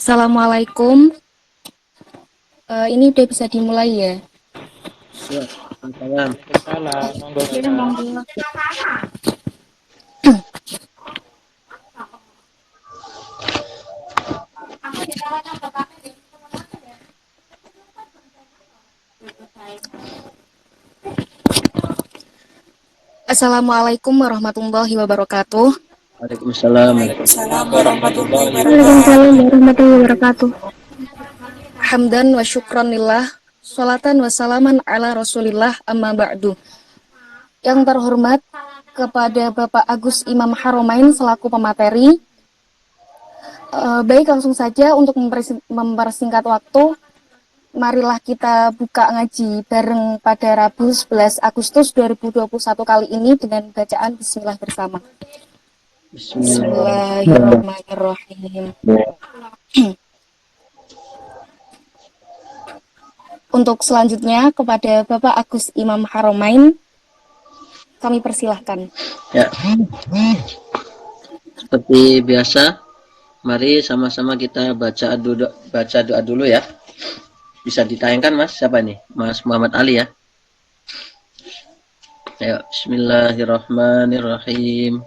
Assalamualaikum. Ini udah bisa dimulai ya? Ya, salam. Waalaikumsalam, monggo Ya, Ustaz. monggo. Assalamualaikum warahmatullahi wabarakatuh. Waalaikumsalam. Waalaikumsalam warahmatullahi Waalaikumsalam wabarakatuh. warahmatullahi wabarakatuh. Hamdan wa syukranillah. Salatan wa salaman ala rasulillah amma ba'du. Yang terhormat kepada Bapak Agus Imam Haromain selaku pemateri. Baik, langsung saja untuk mempersingkat waktu. Marilah kita buka ngaji bareng pada Rabu 11 Agustus 2021 kali ini dengan bacaan Bismillah bersama. Bismillahirrahmanirrahim. Bismillahirrahmanirrahim. Untuk selanjutnya kepada Bapak Agus Imam Haromain, kami persilahkan. Ya, seperti biasa, mari sama-sama kita baca doa dulu ya. Bisa ditayangkan Mas, siapa nih? Mas Muhammad Ali ya. Ayo, Bismillahirrahmanirrahim.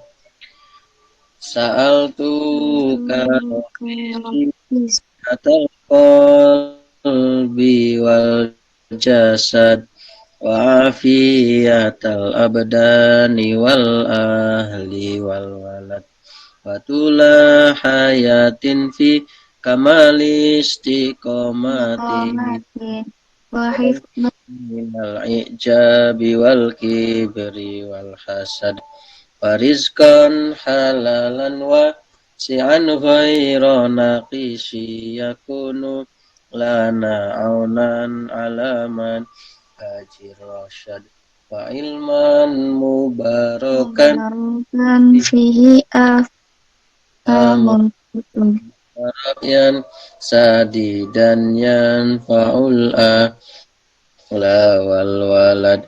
Sa'altuka atal qalbi wal jasad wa afiyatal abdani wal ahli wal walad wa tula hayatin fi kamali istiqomati minal ijabi wal kibri wal hasad wa rizqan halalan wa si'an ghaira naqisi yakunu lana aunan alaman haji rasyad wa ilman mubarakan fihi Yan sadidan yan fa'ul'a la wal walad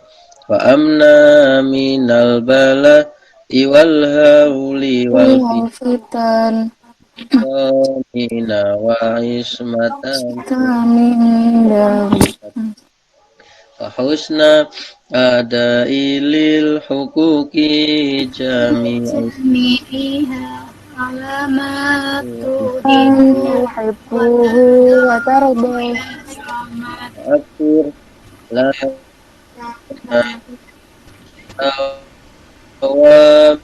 wa amna minal bala iwal hauli wal fitan fitamina wa ismatan wa husna ada ilil hukuki jami'ai akhir la awam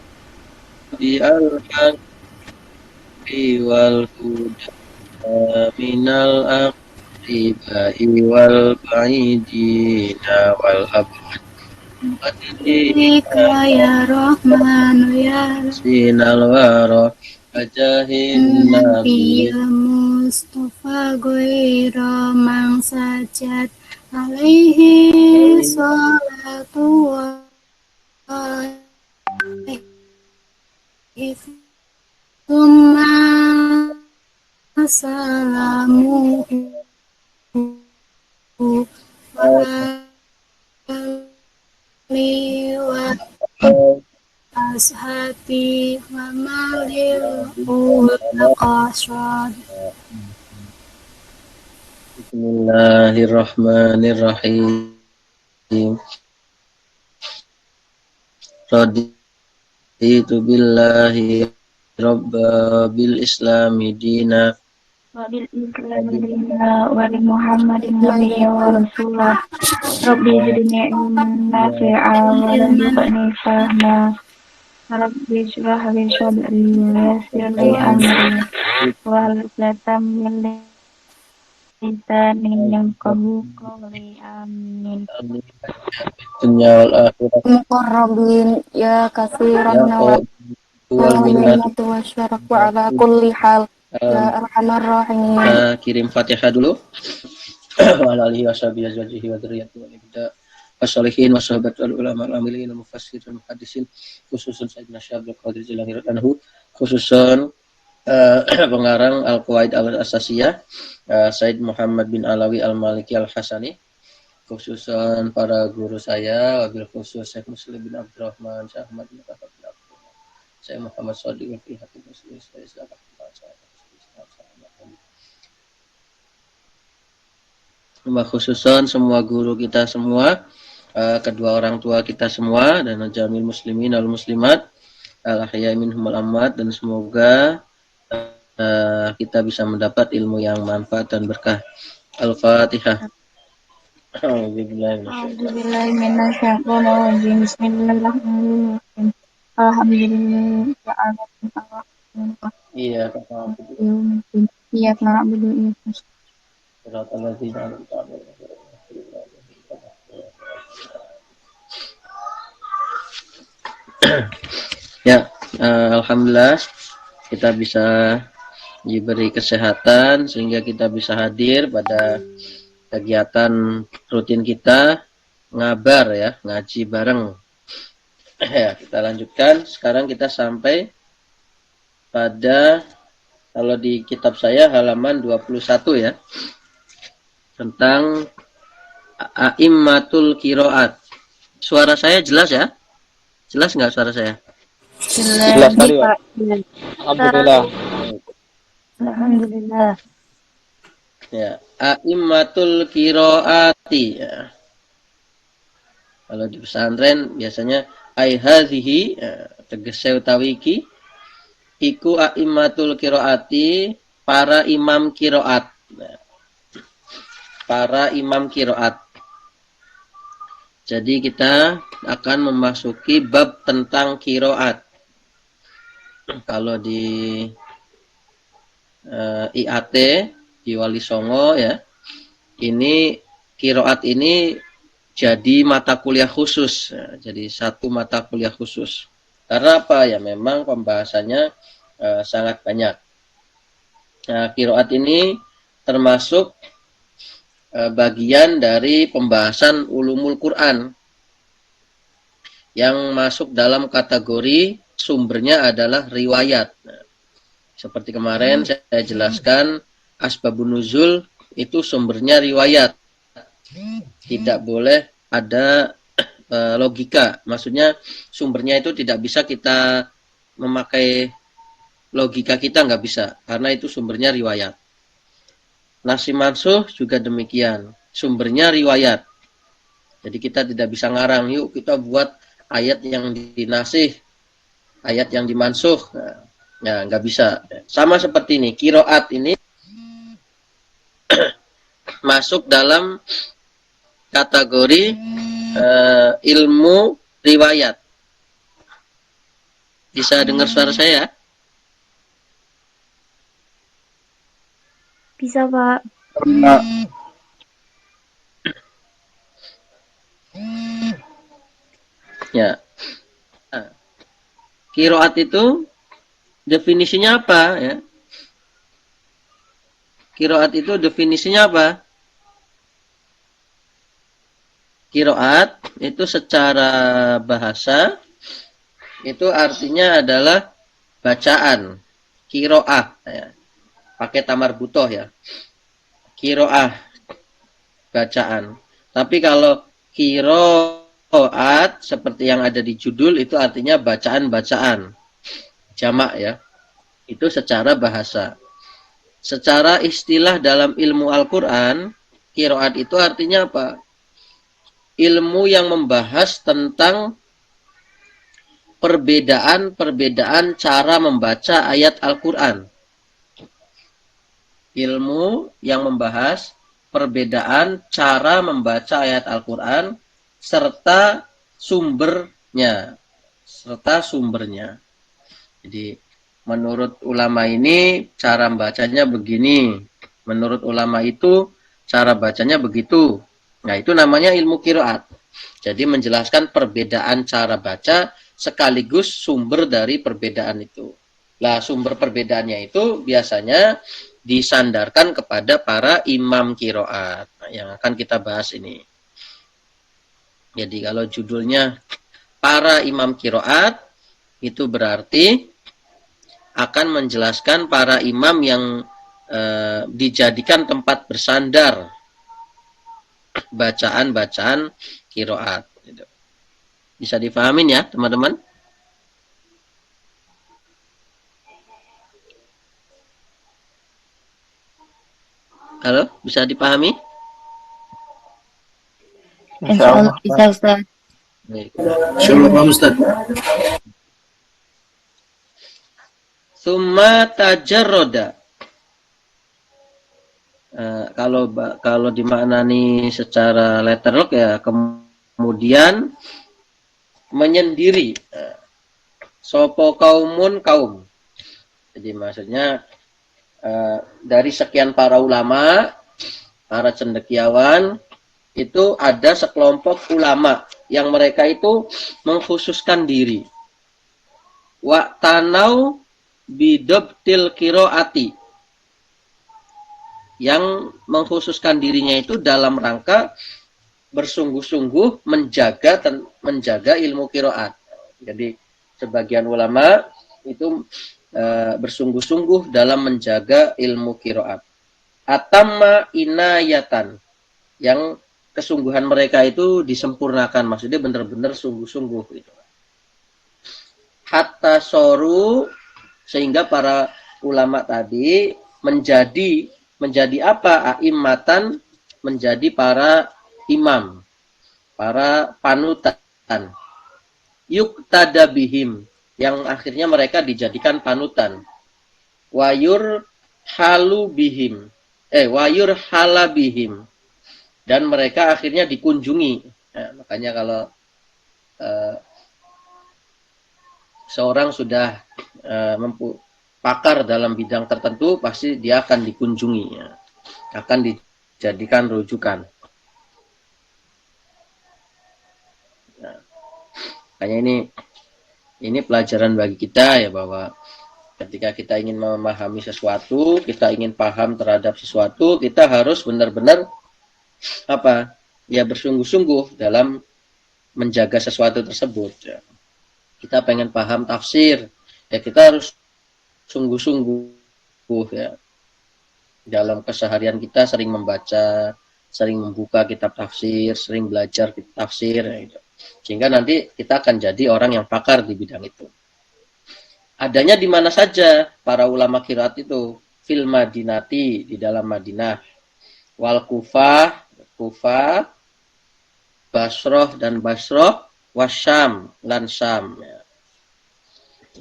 bi al-haqi wal huda minal aqribai wal ba'idina wal abad ya Rahmanu ya sinal waro ajahin nabi Mustafa Goiro Mang Sajad alaihi salatu wa Summa salamu wa wa ashabi wa malil qasad. Bismillahirrahmanirrahim. Raditu billahi rabba bil islami dina Wabil Islami dina wa bi Muhammadin nabiyya wa rasulah. Rabbi zidni ilman nafi'a wa rzuqni fahma. Rabbi shrah li sadri wa yassir li amri wahlul 'uqdatam min lisani yafqahu qawli. Amin. dunya wal akhirat Muqarrabin ya kasiran ya nawat wal minnat wa syarak wa ala kulli hal ya arhamar rahimin. kirim Fatihah dulu. Wa ala alihi washabihi azwajihi wa dzurriyyatihi wa ibda wasolihin washabat wal ulama al amilin al mufassirin muhaddisin khususun Sayyidina Syekh Abdul Qadir Jilani anhu khususun pengarang Al-Qawaid Al-Asasiyah Said Muhammad bin Alawi Al-Maliki Al-Hasani, khususan para guru saya, wabil khusus Syekh Muslim bin Abdurrahman, Syekh Ahmad bin Muhammad bin Abdurrahman, Syekh Muhammad Shadiq bin Hakim Muslim, Syekh Islam wa khususon semua guru kita semua, kedua orang tua kita semua, dan jamil muslimin wal muslimat al ahya'i minhum wal amwat, dan semoga kita bisa mendapat ilmu yang manfaat dan berkah. Al-Fatihah. A'udzubillahiminasyaitonirrajim. Bismillahirrahmanirrahim. Alhamdulillah. Iya, kata aku. Iya, na'budu wa iyyaka nasta'in. Surat al-Ladzina an'amta 'alaihim. Ya, alhamdulillah kita bisa diberi kesehatan sehingga kita bisa hadir pada kegiatan rutin kita ngabar ya, ngaji bareng. Ya, kita lanjutkan. Sekarang kita sampai pada, kalau di kitab saya halaman 21 ya, tentang a'immatul qiraat. Suara saya jelas ya? Jelas nggak suara saya? Jelas sekali, Pak. Alhamdulillah. Alhamdulillah. Ya, a'immatul qiraati ya. Kalau di pesantren biasanya ai hadhihi tegese utawi iki iku a'immatul qiraati, para imam qiraat. Para imam qiraat. Jadi kita akan memasuki bab tentang qiraat. Kalau di IAT di Wali Songo ya, ini qiraat ini jadi mata kuliah khusus ya, jadi satu mata kuliah khusus. Karena apa ya, memang pembahasannya sangat banyak. Nah, qiraat ini termasuk bagian dari pembahasan ulumul Quran yang masuk dalam kategori sumbernya adalah riwayat. Nah, seperti kemarin saya jelaskan, asbabun nuzul itu sumbernya riwayat. Tidak boleh ada logika. Maksudnya sumbernya itu tidak bisa kita memakai logika, kita nggak bisa. Karena itu sumbernya riwayat. Nasih mansuh juga demikian. Sumbernya riwayat. Jadi kita tidak bisa ngarang, yuk kita buat ayat yang dinasih, ayat yang dimansuh. Nah, nggak bisa. Sama seperti ini, qiraat ini masuk dalam kategori ilmu riwayat. Bisa dengar suara saya? Bisa, Pak. Ya. Nah, qiraat itu definisinya apa ya? Qiraat itu definisinya apa? Qiraat itu secara bahasa itu artinya adalah bacaan. Qiraah ya. Pakai tamar butoh ya. Qiraah, bacaan. Tapi kalau qiraat seperti yang ada di judul itu artinya bacaan-bacaan. Jamak ya. Itu secara bahasa. Secara istilah dalam ilmu Al-Quran, qiraat itu artinya apa? Ilmu yang membahas tentang perbedaan-perbedaan cara membaca ayat Al-Quran. Ilmu yang membahas perbedaan cara membaca ayat Al-Quran serta sumbernya. Jadi menurut ulama ini cara bacanya begini. Menurut ulama itu cara bacanya begitu. Nah, itu namanya ilmu qiraat. Jadi menjelaskan perbedaan cara baca sekaligus sumber dari perbedaan itu. Lah, sumber perbedaannya itu biasanya disandarkan kepada para imam qiraat. Nah, yang akan kita bahas ini. Jadi kalau judulnya para imam qiraat, itu berarti akan menjelaskan para imam yang dijadikan tempat bersandar bacaan-bacaan qiraat. Bisa dipahamin ya teman-teman? Halo, bisa dipahami? Insyaallah bisa Ustaz. Baik. Insyaallah Ustaz. Summa tajarroda. Kalau dimaknani secara letterlock ya kemudian menyendiri. Sopo kaumun kaum. Jadi maksudnya dari sekian para ulama, para cendekiawan, itu ada sekelompok ulama yang mereka itu mengkhususkan diri. Wa tanau bidobtil kiroati, yang mengkhususkan dirinya itu dalam rangka bersungguh-sungguh menjaga ilmu kiroat. Jadi sebagian ulama itu bersungguh-sungguh dalam menjaga ilmu kiroat. Atamma inayatan, yang kesungguhan mereka itu disempurnakan, maksudnya benar-benar sungguh-sungguh gitu. Hatta soru, sehingga para ulama tadi menjadi apa? A'immatan, menjadi para imam, para panutan. Yuqtada bihim, yang akhirnya mereka dijadikan panutan. Wayur halu bihim, wayur hala bihim, dan mereka akhirnya dikunjungi. Nah, makanya kalau seorang sudah pakar dalam bidang tertentu, pasti dia akan dikunjungi, ya. Akan dijadikan rujukan. Nah, makanya ini pelajaran bagi kita ya, bahwa ketika kita ingin memahami sesuatu, kita ingin paham terhadap sesuatu, kita harus benar-benar bersungguh-sungguh dalam menjaga sesuatu tersebut. Ya. Kita pengen paham tafsir, ya kita harus sungguh-sungguh ya. Dalam keseharian kita sering membaca, sering membuka kitab tafsir, sering belajar kitab tafsir, ya, gitu. Sehingga nanti kita akan jadi orang yang pakar di bidang itu. Adanya di mana saja para ulama qiraat itu? Fil Madinati, di dalam Madinah. Wal Kufah, Basroh dan Basroh, Wasyam dan Syam.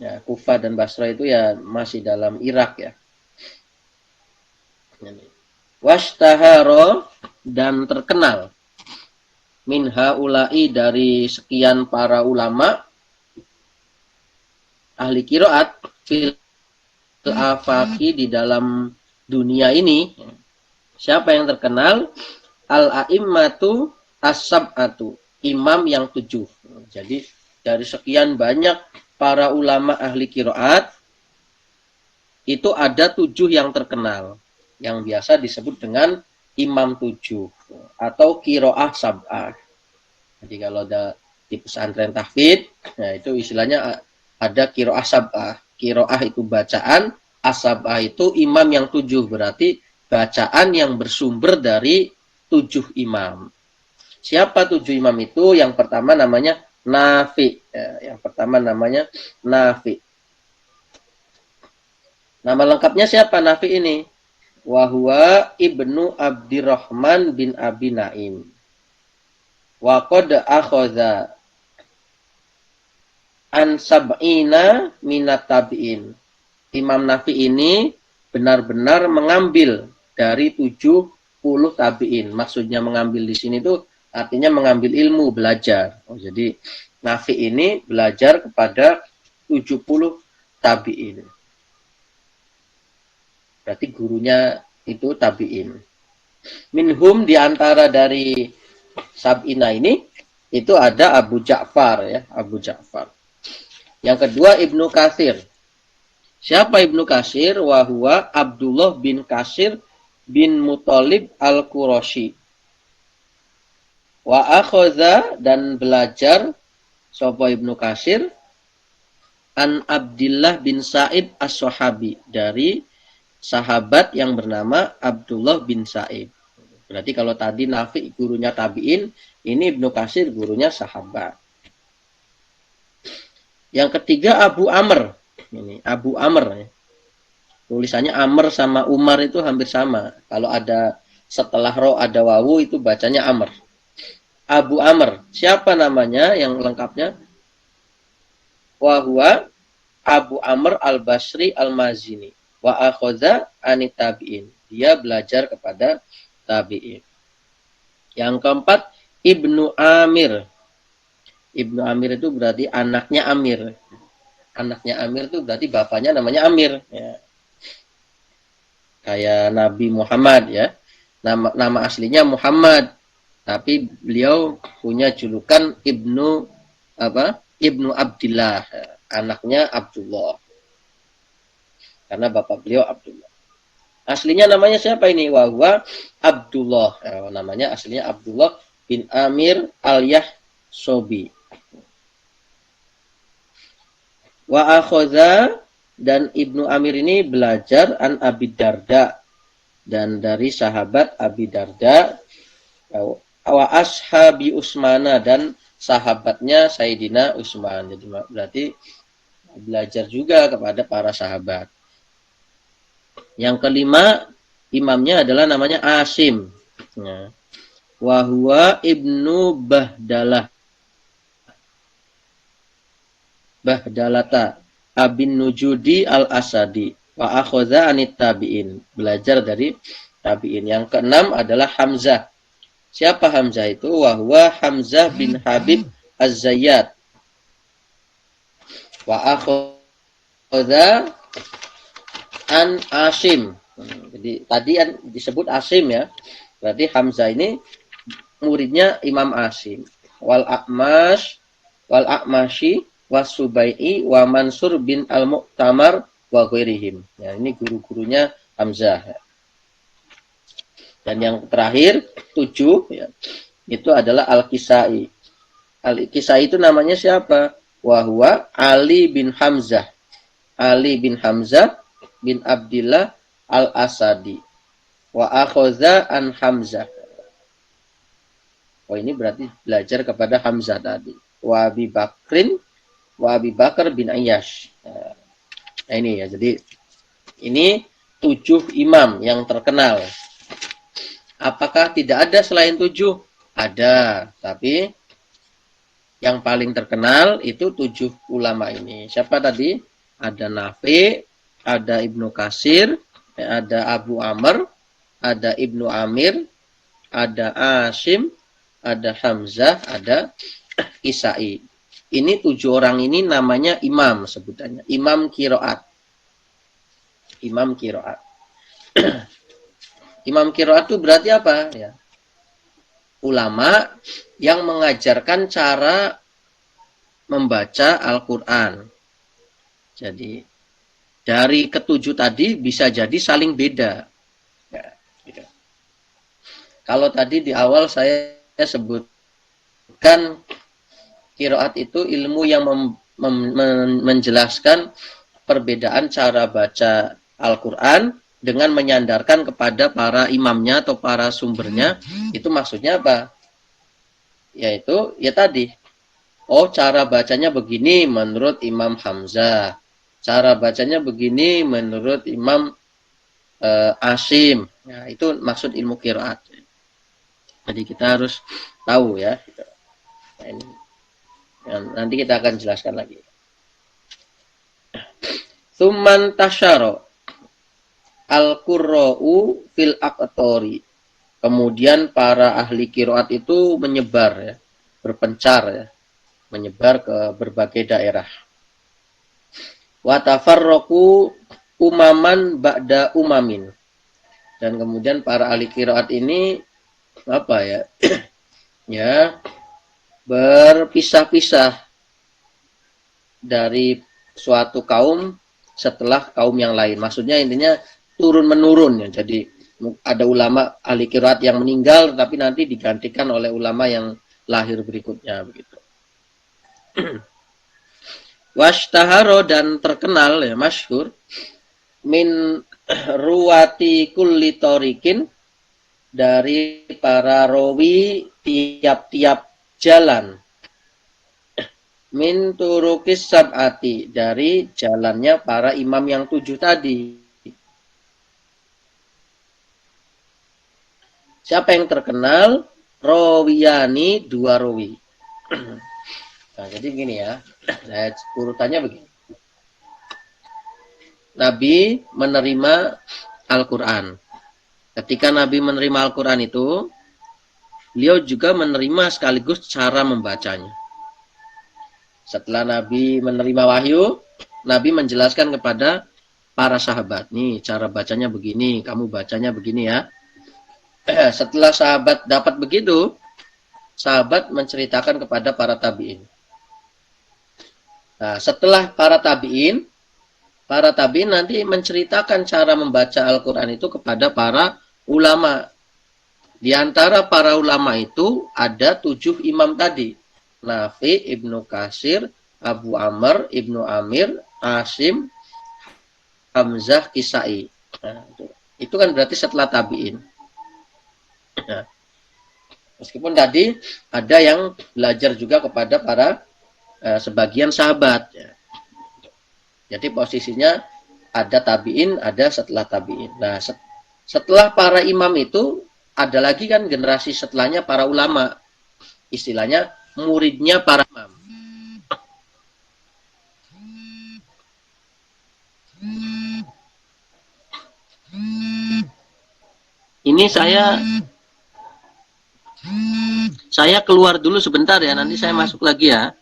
Ya, Kufah dan Basroh itu ya masih dalam Irak ya. Washtaharo, dan terkenal. Min haula'i, dari sekian para ulama ahli qiraat fil afaqi, di dalam dunia ini. Siapa yang terkenal? Al-a'immatu as-sab'atu, imam yang 7. Jadi dari sekian banyak para ulama ahli qiraat, itu ada 7 yang terkenal, yang biasa disebut dengan imam 7 atau qiraah sab'ah. Jadi kalau ada di pesantren tahfidz, nah itu istilahnya ada qiraah sab'ah. Qiraah itu bacaan, as-sab'ah itu imam yang 7, berarti bacaan yang bersumber dari 7 imam. Siapa 7 imam itu? Yang pertama namanya Nafi. Ya, yang pertama namanya Nafi. Nama lengkapnya siapa Nafi ini? Wahwa ibnu Abdirrahman bin Abi Naim. Wa qad akhadha an sab'ina minat tabi'in. Imam Nafi ini benar-benar mengambil dari 70 tabi'in. Maksudnya mengambil di sini tuh artinya mengambil ilmu, belajar. Jadi Nafi ini belajar kepada 70 tabi'in. Berarti gurunya itu tabi'in. Minhum, diantara dari sab'ina ini, itu ada Abu Ja'far ya, Abu Ja'far. Yang kedua Ibnu Katsir. Siapa Ibnu Katsir? Wahwa Abdullah bin Katsir bin Muthalib al-Qurashi. Wa akhadha, dan belajar sapa Ibnu Katsir an Abdullah bin Sa'id as-Sahabi, dari sahabat yang bernama Abdullah bin Sa'id. Berarti kalau tadi Nafi gurunya tabi'in, ini Ibnu Katsir gurunya sahabat. Yang ketiga Abu Amr. Ini Abu Amr. Tulisannya Amr sama Umar itu hampir sama. Kalau ada setelah ro ada wawu itu bacanya Amr. Abu Amr. Siapa namanya yang lengkapnya? Wa huwa Abu Amr al-Basri al-Mazini. Wa akhadha anit tabi'in. Dia belajar kepada tabi'in. Yang keempat, Ibnu Amir. Ibnu Amir itu berarti anaknya Amir. Anaknya Amir itu berarti bapaknya namanya Amir. Ya. Kayak Nabi Muhammad ya. Nama aslinya Muhammad. Tapi beliau punya julukan Ibnu Abdillah. Anaknya Abdullah. Karena bapak beliau Abdullah. Aslinya namanya siapa ini? Wahwa Abdullah. Namanya aslinya Abdullah bin Amir al-Yahsobi. Wa akhadha, dan Ibnu Amir ini belajar an Abi Darda, dan dari sahabat Abi Darda, wa ashabi Usmana, dan sahabatnya Sayyidina Utsman. Jadi berarti belajar juga kepada para sahabat. Yang kelima, imamnya adalah namanya Asim. Ya. Wa huwa Ibnu Bahdalata Abin Nujudi al-Asadi wa akhadha anit tabi'in. Belajar dari tabi'in. Yang keenam adalah Hamzah. Siapa Hamzah itu? Wa huwa Hamzah bin Habib Az-Zayyad. Wa akhadha an Asim. Jadi tadi disebut Asim ya. Berarti Hamzah ini muridnya Imam Asim. Wal A'mashi was-Subai'i wa Mansur bin Al-Mu'tamar wa ghairihim. Ya, ini guru-gurunya Hamzah. Dan yang terakhir 7 ya, itu adalah Al-Kisai. Al-Kisai itu namanya siapa? Wa huwa Ali bin Hamzah. Ali bin Hamzah bin Abdillah al-Asadi. Wa akhadha an Hamzah. Oh, ini berarti belajar kepada Hamzah tadi. Wa Abi Bakar bin Ayyash. Nah ini ya, jadi ini 7 imam yang terkenal. Apakah tidak ada selain 7? Ada, tapi yang paling terkenal itu 7 ulama ini. Siapa tadi? Ada Nafi, ada Ibnu Katsir, ada Abu Amr, ada Ibnu Amir, ada Asim, ada Hamzah, ada Kisai. Ini 7 orang ini namanya imam sebutannya. Imam Qiraat. Imam Qiraat. Imam Qiraat itu berarti apa? Ya. Ulama yang mengajarkan cara membaca Al-Quran. Jadi dari ketujuh tadi bisa jadi saling beda. Ya, gitu. Kalau tadi di awal saya sebutkan qiraat itu ilmu yang menjelaskan perbedaan cara baca Al-Quran dengan menyandarkan kepada para imamnya atau para sumbernya. Itu maksudnya apa? Yaitu ya tadi. Oh, cara bacanya begini menurut Imam Hamzah. Cara bacanya begini menurut Imam Asim. Nah, itu maksud ilmu qiraat. Jadi kita harus tahu ya. Nah, ini. Nanti kita akan jelaskan lagi. Tsumman tasyara al-qurra'u fil aqtori. Kemudian para ahli qiraat itu menyebar ya, berpencar ya, menyebar ke berbagai daerah. Wa tafarraqu umaman ba'da umamin. Dan kemudian para ahli qiraat ini apa ya? Ya, berpisah-pisah dari suatu kaum setelah kaum yang lain. Maksudnya intinya turun-menurun ya. Jadi ada ulama ahli qiraat yang meninggal tapi nanti digantikan oleh ulama yang lahir berikutnya begitu. Washtaharo, dan terkenal ya, masyhur, min ruwati kulli tariqin, dari para rawi tiap-tiap jalan, min turukis sab'ati, dari jalannya para imam yang 7 tadi. Siapa yang terkenal? rawiyani, dua rawi. Nah, jadi begini ya. Saya urutannya begini. Nabi menerima Al-Quran. Ketika Nabi menerima Al-Quran itu, beliau juga menerima sekaligus cara membacanya. Setelah Nabi menerima wahyu, Nabi menjelaskan kepada para sahabat, nih cara bacanya begini, kamu bacanya begini ya. Setelah sahabat dapat begitu, sahabat menceritakan kepada para tabi'in. Nah, setelah para tabi'in nanti menceritakan cara membaca Al-Quran itu kepada para ulama. Di antara para ulama itu ada 7 imam tadi. Nafi, Ibnu Katsir, Abu Amr, Ibnu Amir, Asim, Hamzah, Kisai. Nah, itu kan berarti setelah tabi'in. Nah, meskipun tadi ada yang belajar juga kepada para sebagian sahabat. Jadi posisinya ada tabi'in, ada setelah tabi'in. Nah, setelah para imam itu ada lagi kan generasi setelahnya para ulama. Istilahnya muridnya para imam. Ini saya keluar dulu sebentar ya, nanti saya masuk lagi ya.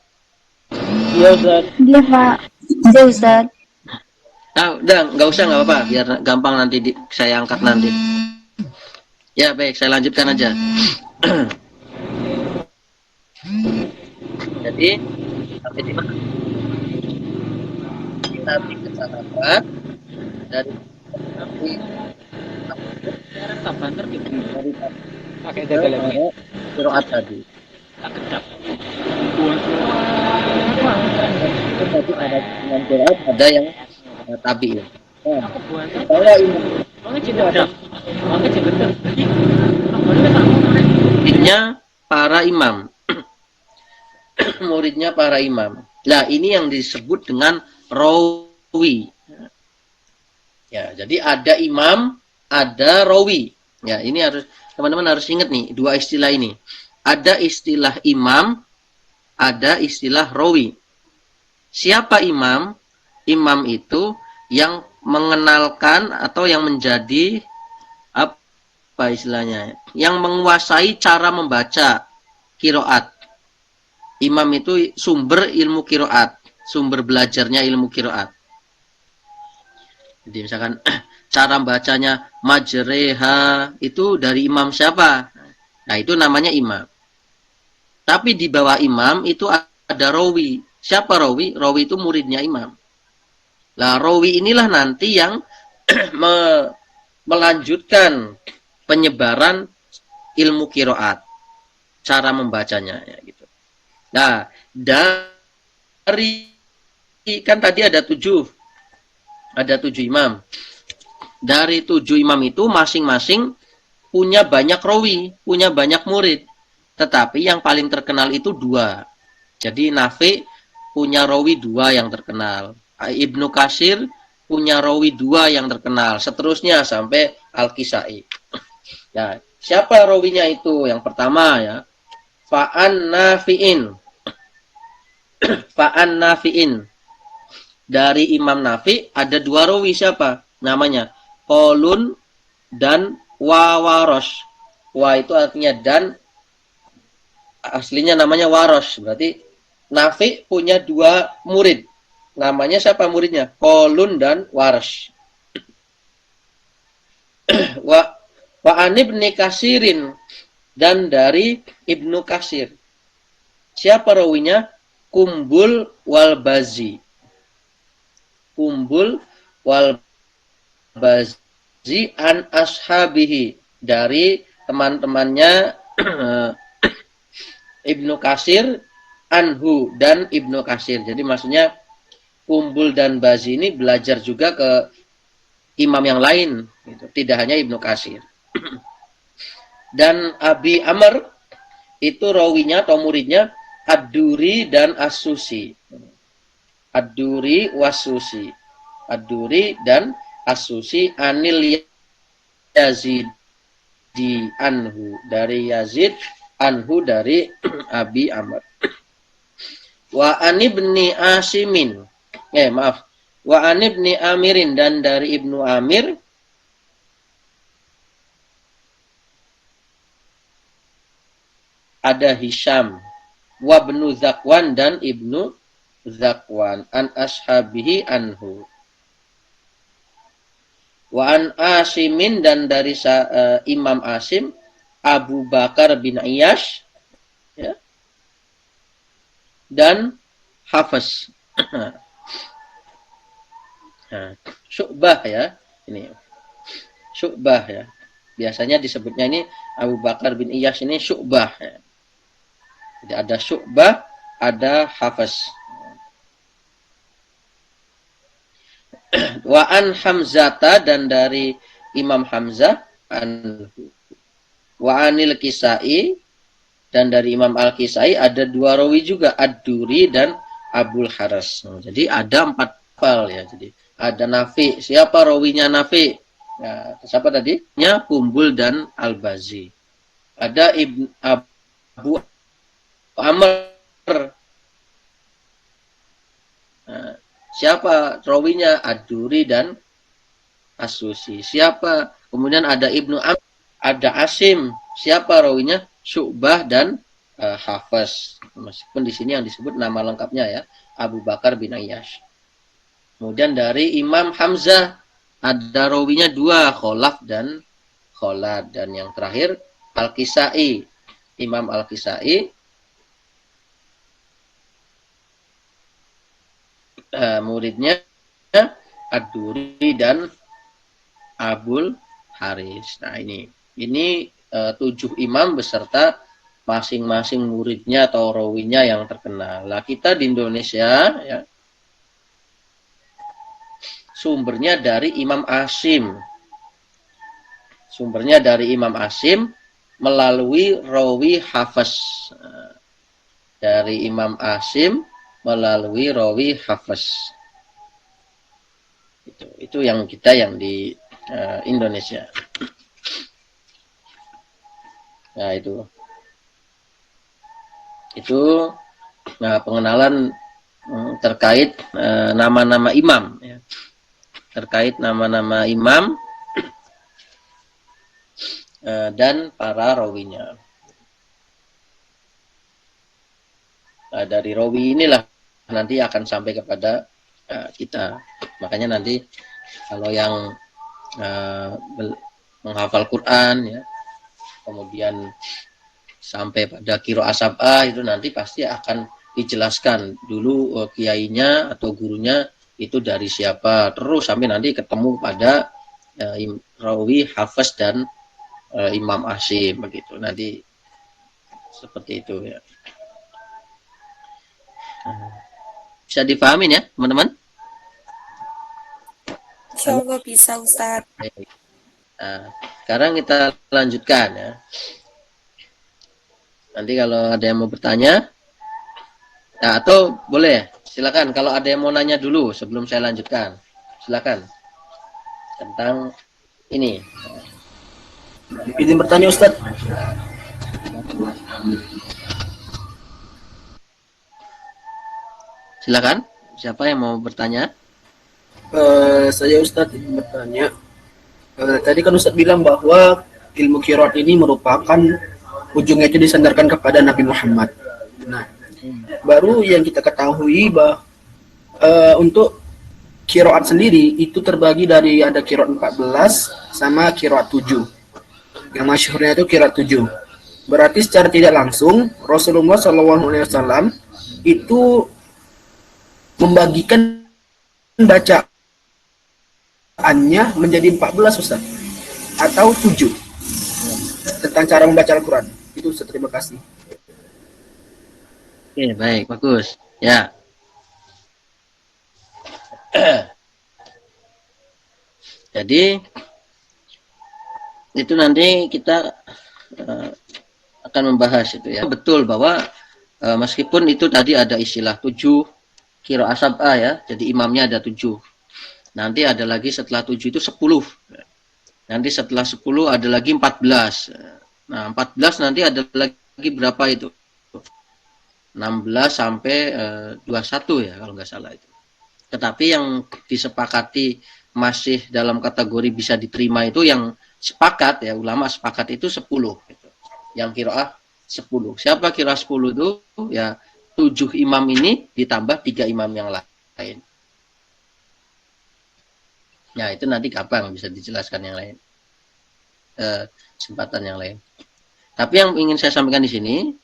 Iya Ustaz. Iya Pak. Iya Ustaz. Nah, udah nggak usah, nggak apa-apa, biar gampang nanti saya angkat nanti. Ya baik, saya lanjutkan aja. Jadi sampai di mana? Nabi ke sahabat dari Nabi dari Pakai jaga lagi. qiraat tadi. Itu tadi ada yang qiraat, ada yang tabi'in. Nah, saya muridnya para imam. Muridnya para imam. Nah, ini yang disebut dengan rawi. Ya, jadi ada imam, ada rawi. Ya, ini harus teman-teman harus ingat nih dua istilah ini. Ada istilah imam, ada istilah rawi. Siapa imam? Imam itu yang mengenalkan atau yang menjadi apa istilahnya? Yang menguasai cara membaca qiraat. Imam itu sumber ilmu qiraat, sumber belajarnya ilmu qiraat. Jadi misalkan cara bacanya majreha itu dari imam siapa? Nah, itu namanya imam. Tapi di bawah imam itu ada rawi. Siapa rawi? Rawi itu muridnya imam. Lah, rawi inilah nanti yang melanjutkan penyebaran ilmu qiraat, cara membacanya ya gitu. Nah, dari kan tadi ada 7 imam. Dari 7 imam itu masing-masing punya banyak rawi, punya banyak murid. Tetapi yang paling terkenal itu 2. Jadi Nafi punya rawi 2 yang terkenal. Ibnu Katsir punya rawi 2 yang terkenal. Seterusnya sampai Al-Kisai. Nah, siapa rawinya itu? Yang pertama ya, Fa'an Nafi'in. Fa'an Nafi'in. Dari Imam Nafi ada 2 rawi siapa? Namanya Qalun dan Wawarosh. Wa itu artinya dan, aslinya namanya Warosh. Berarti Nafi punya 2 murid. Namanya siapa muridnya? Qalun dan Warosh. Wa anibni Katsirin, dan dari Ibnu Katsir. Siapa rawinya? Kumbul wal Bazi. Kumbul wal Bazi an ashabihi, dari teman-temannya Ibnu Katsir, anhu, dan Ibnu Katsir. Jadi maksudnya Kumbul dan Bazi ini belajar juga ke imam yang lain, gitu. Tidak hanya Ibnu Katsir. Dan Abi Amr itu rawinya atau muridnya Ad-Duri dan As-Susi. Ad-Duri was-Susi. Ad-Duri dan As-Susi anil Yazid di anhu, dari Yazid anhu dari Abi Amr. Wa an ibni Asimin. Maaf. Wa an ibni Amirin, dan dari Ibnu Amir ada Hisham. Wa ibnu Zakwan, dan Ibnu Zakwan an ashabihi anhu. Wa an Asimin, dan dari Imam Asim Abu Bakar bin Iyash, ya, dan Hafiz. Nah, Syu'bah, ya, ini Syu'bah, ya, biasanya disebutnya ini Abu Bakar bin Iyash ini Syu'bah, ya. Jadi ada Syu'bah, ada Hafiz. Wa an Hamzata, dan dari Imam Hamzah anhu. Wa anil Kisai, dan dari Imam Al-Kisai ada dua rawi juga, Ad-Duri dan Abul Haras. Jadi ada 4 hafal, ya. Jadi ada Nafi. Siapa rawinya Nafi? Nah, siapa tadi? Nya Kumbul dan Al-Bazi. Ada Abu Amr. Nah, siapa rawinya? Ad-Duri dan As-Susi. Siapa? Kemudian ada Ibnu Amr, ada Asim. Siapa rawinya? Syu'bah dan Hafiz. Meskipun di sini yang disebut nama lengkapnya, ya, Abu Bakar bin Ayyash. Kemudian dari Imam Hamzah ada rawinya 2, Kholaf dan Kholad. Dan yang terakhir Al-Kisai. Imam Al-Kisai muridnya Ad-Duri dan Abul Haris. Nah, ini 7 imam beserta masing-masing muridnya atau rawinya yang terkenal. Lah, kita di Indonesia, ya, sumbernya dari Imam Asim. Sumbernya dari Imam Asim melalui rawi Hafiz. Dari Imam Asim melalui rawi Hafiz. Itu yang kita yang di Indonesia. Nah, itu pengenalan terkait nama-nama imam, ya. Terkait nama-nama imam dan para rawinya. Nah, dari rawi inilah nanti akan sampai kepada kita. Makanya nanti kalau yang menghafal Quran, ya, kemudian sampai pada qiraah sab'ah, itu nanti pasti akan dijelaskan dulu kiainya atau gurunya itu dari siapa, terus sampai nanti ketemu pada rawi Hafiz dan Imam Asim, begitu. Nanti seperti itu, ya. Bisa dipahamin, ya, teman-teman? Insyaallah bisa, Ustaz. Nah, sekarang kita lanjutkan, ya. Nanti kalau ada yang mau bertanya, nah, atau boleh, silakan. Kalau ada yang mau nanya dulu sebelum saya lanjutkan, silakan. Tentang ini. Izin bertanya, Ustaz. Silakan. Siapa yang mau bertanya? Saya Ustaz ingin bertanya. Tadi kan Ustaz bilang bahwa ilmu qiraat ini merupakan ujungnya itu disandarkan kepada Nabi Muhammad. Nah, baru yang kita ketahui bahwa untuk qiraat sendiri itu terbagi dari ada qiraat 14 sama qiraat 7. Yang masyhurnya itu qiraat 7. Berarti secara tidak langsung Rasulullah SAW itu membagikan bacaannya menjadi 14, Ustaz, atau 7 tentang cara membaca Al-Quran. Itu, Ustaz, terima kasih. Oke, baik, bagus. Ya. Jadi itu nanti kita akan membahas itu, ya. Betul bahwa meskipun itu tadi ada istilah 7 qiraah sab'ah, ya. Jadi imamnya ada 7. Nanti ada lagi setelah 7 itu 10. Nanti setelah 10 ada lagi 14. Nah, 14 nanti ada lagi berapa itu? 16 sampai 21 ya kalau nggak salah itu. Tetapi yang disepakati masih dalam kategori bisa diterima itu yang sepakat ya, ulama sepakat itu 10 gitu. Yang qiraah 10. Siapa qiraah 10 itu? Ya 7 imam ini ditambah 3 imam yang lain. Ya itu nanti gampang bisa dijelaskan yang lain. Kesempatan yang lain. Tapi yang ingin saya sampaikan di sini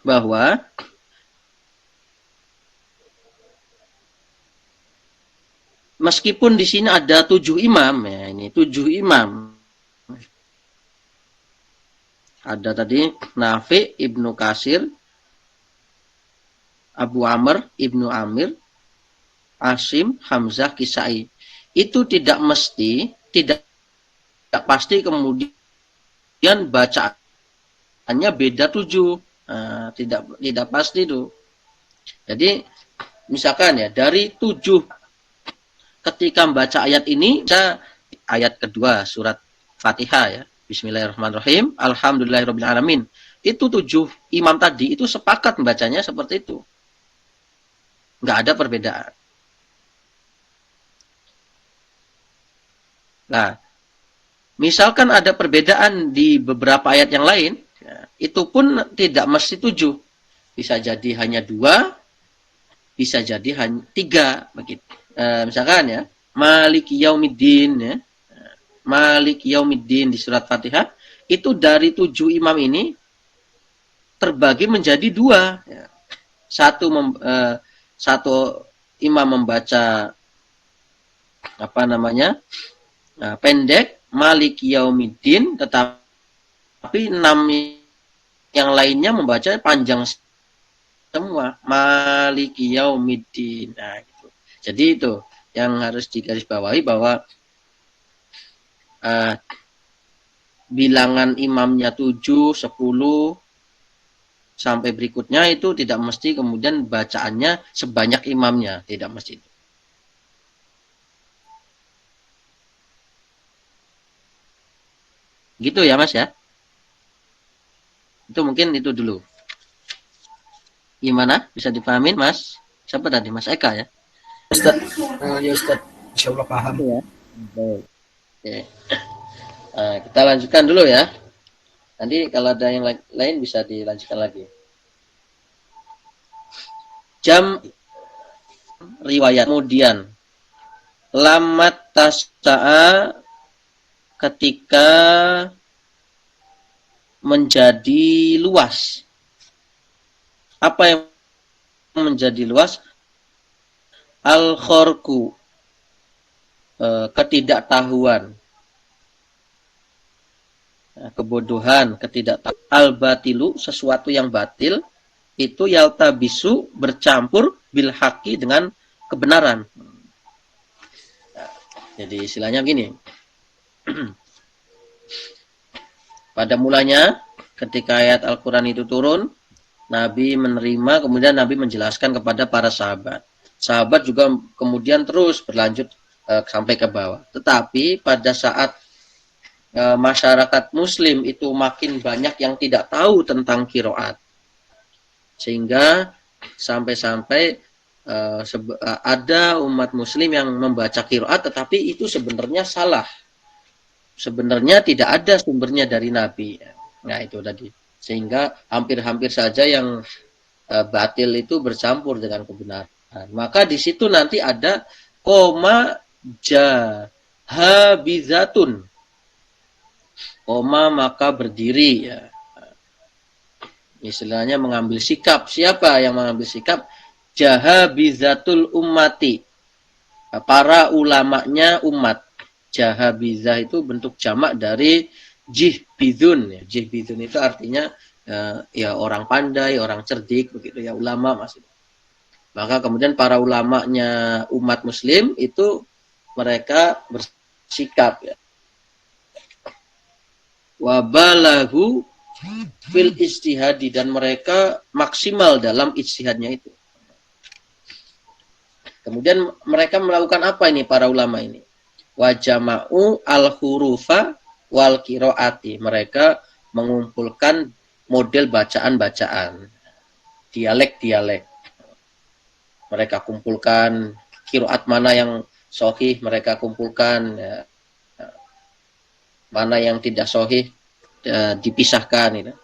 bahwa meskipun di sini ada 7 imam ya, ini 7 imam. Ada tadi Nafi Ibnu Kasir, Abu Amr Ibnu Amir, Asim, Hamzah, Kisai. Itu tidak pasti kemudian bacaannya beda 7. Nah, tidak pasti itu. Jadi misalkan ya dari 7 ketika membaca ayat ini, ayat kedua surat Fatihah ya, Bismillahirrahmanirrahim, Alhamdulillahirrahmanirrahim. Itu 7 imam tadi itu sepakat membacanya seperti itu. Nggak ada perbedaan. Nah, misalkan ada perbedaan di beberapa ayat yang lain, ya, itu pun tidak mesti 7. Bisa jadi hanya 2, bisa jadi hanya 3 begitu. Misalkan ya, Maliki Yaumiddin ya. Maliki Yaumiddin di surat Fatihah itu dari 7 imam ini terbagi menjadi 2 ya. Satu imam membaca pendek Maliki Yaumiddin, tetapi 6 yang lainnya membaca panjang semua Maliki Yaumiddin. Nah, gitu. Jadi itu yang harus digarisbawahi bahwa bilangan imamnya 7, 10 sampai berikutnya itu tidak mesti kemudian bacaannya sebanyak imamnya, tidak mesti itu. Gitu ya Mas ya. Itu mungkin itu dulu. Gimana? Bisa dipahamin Mas? Siapa tadi? Mas Eka ya? Ustaz, ya Ustaz, insya Allah paham. Ya. Baik. Oke. Nah, kita lanjutkan dulu ya. Nanti kalau ada yang lain bisa dilanjutkan lagi. Jam riwayat. Kemudian lamat tas'a ketika menjadi luas. Apa yang menjadi luas? Al-khorku, ketidaktahuan, kebodohan, ketidaktahuan. Al-batilu, sesuatu yang batil, itu yaltabisu, bercampur bil haqi, dengan kebenaran. Jadi istilahnya begini. Pada mulanya ketika ayat Al-Quran itu turun, Nabi menerima, kemudian Nabi menjelaskan kepada para sahabat. Sahabat juga kemudian terus berlanjut sampai ke bawah. Tetapi pada saat masyarakat muslim itu makin banyak yang tidak tahu tentang qiraat, sehingga sampai-sampai ada umat muslim yang membaca qiraat tetapi itu sebenarnya salah. Sebenarnya tidak ada sumbernya dari Nabi. Nah itu tadi. Sehingga hampir-hampir saja yang batil itu bercampur dengan kebenaran. Maka di situ nanti ada koma jahabizatun. Koma maka berdiri ya. Istilahnya mengambil sikap. Siapa yang mengambil sikap? Jahabizatul ummati. Para ulamanya umat. Jahabizah itu bentuk jamak dari jihbizun. Ya. Jihbizun itu artinya ya orang pandai, orang cerdik, begitu ya, ulama maksudnya. Maka kemudian para ulamanya umat muslim itu mereka bersikap ya. Wabalahu fil ijtihadi, dan mereka maksimal dalam ijtihadnya itu. Kemudian mereka melakukan apa ini para ulama ini? Wajama'u al-hurufa wal kiroati. Mereka mengumpulkan model bacaan-bacaan, dialek-dialek. Mereka kumpulkan kiroat mana yang sahih, mereka kumpulkan ya. Mana yang tidak sahih dipisahkan. Ya.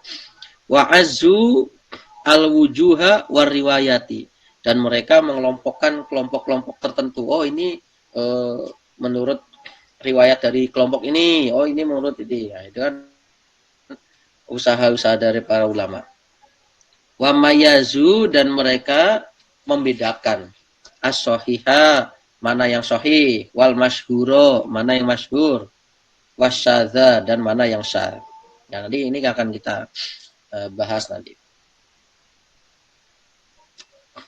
Wa azu al-wujuha war-riwayati. Dan mereka mengelompokkan kelompok-kelompok tertentu. Oh ini menurut riwayat dari kelompok ini. Oh ini menurut ini. Ya, itu kan usaha-usaha dari para ulama. Wa mayazu, dan mereka membedakan as-sahiha, mana yang sahih, wal masyhuro, mana yang masyhur, wasyadza, dan mana yang syadz. Ya, nanti ini akan kita bahas nanti.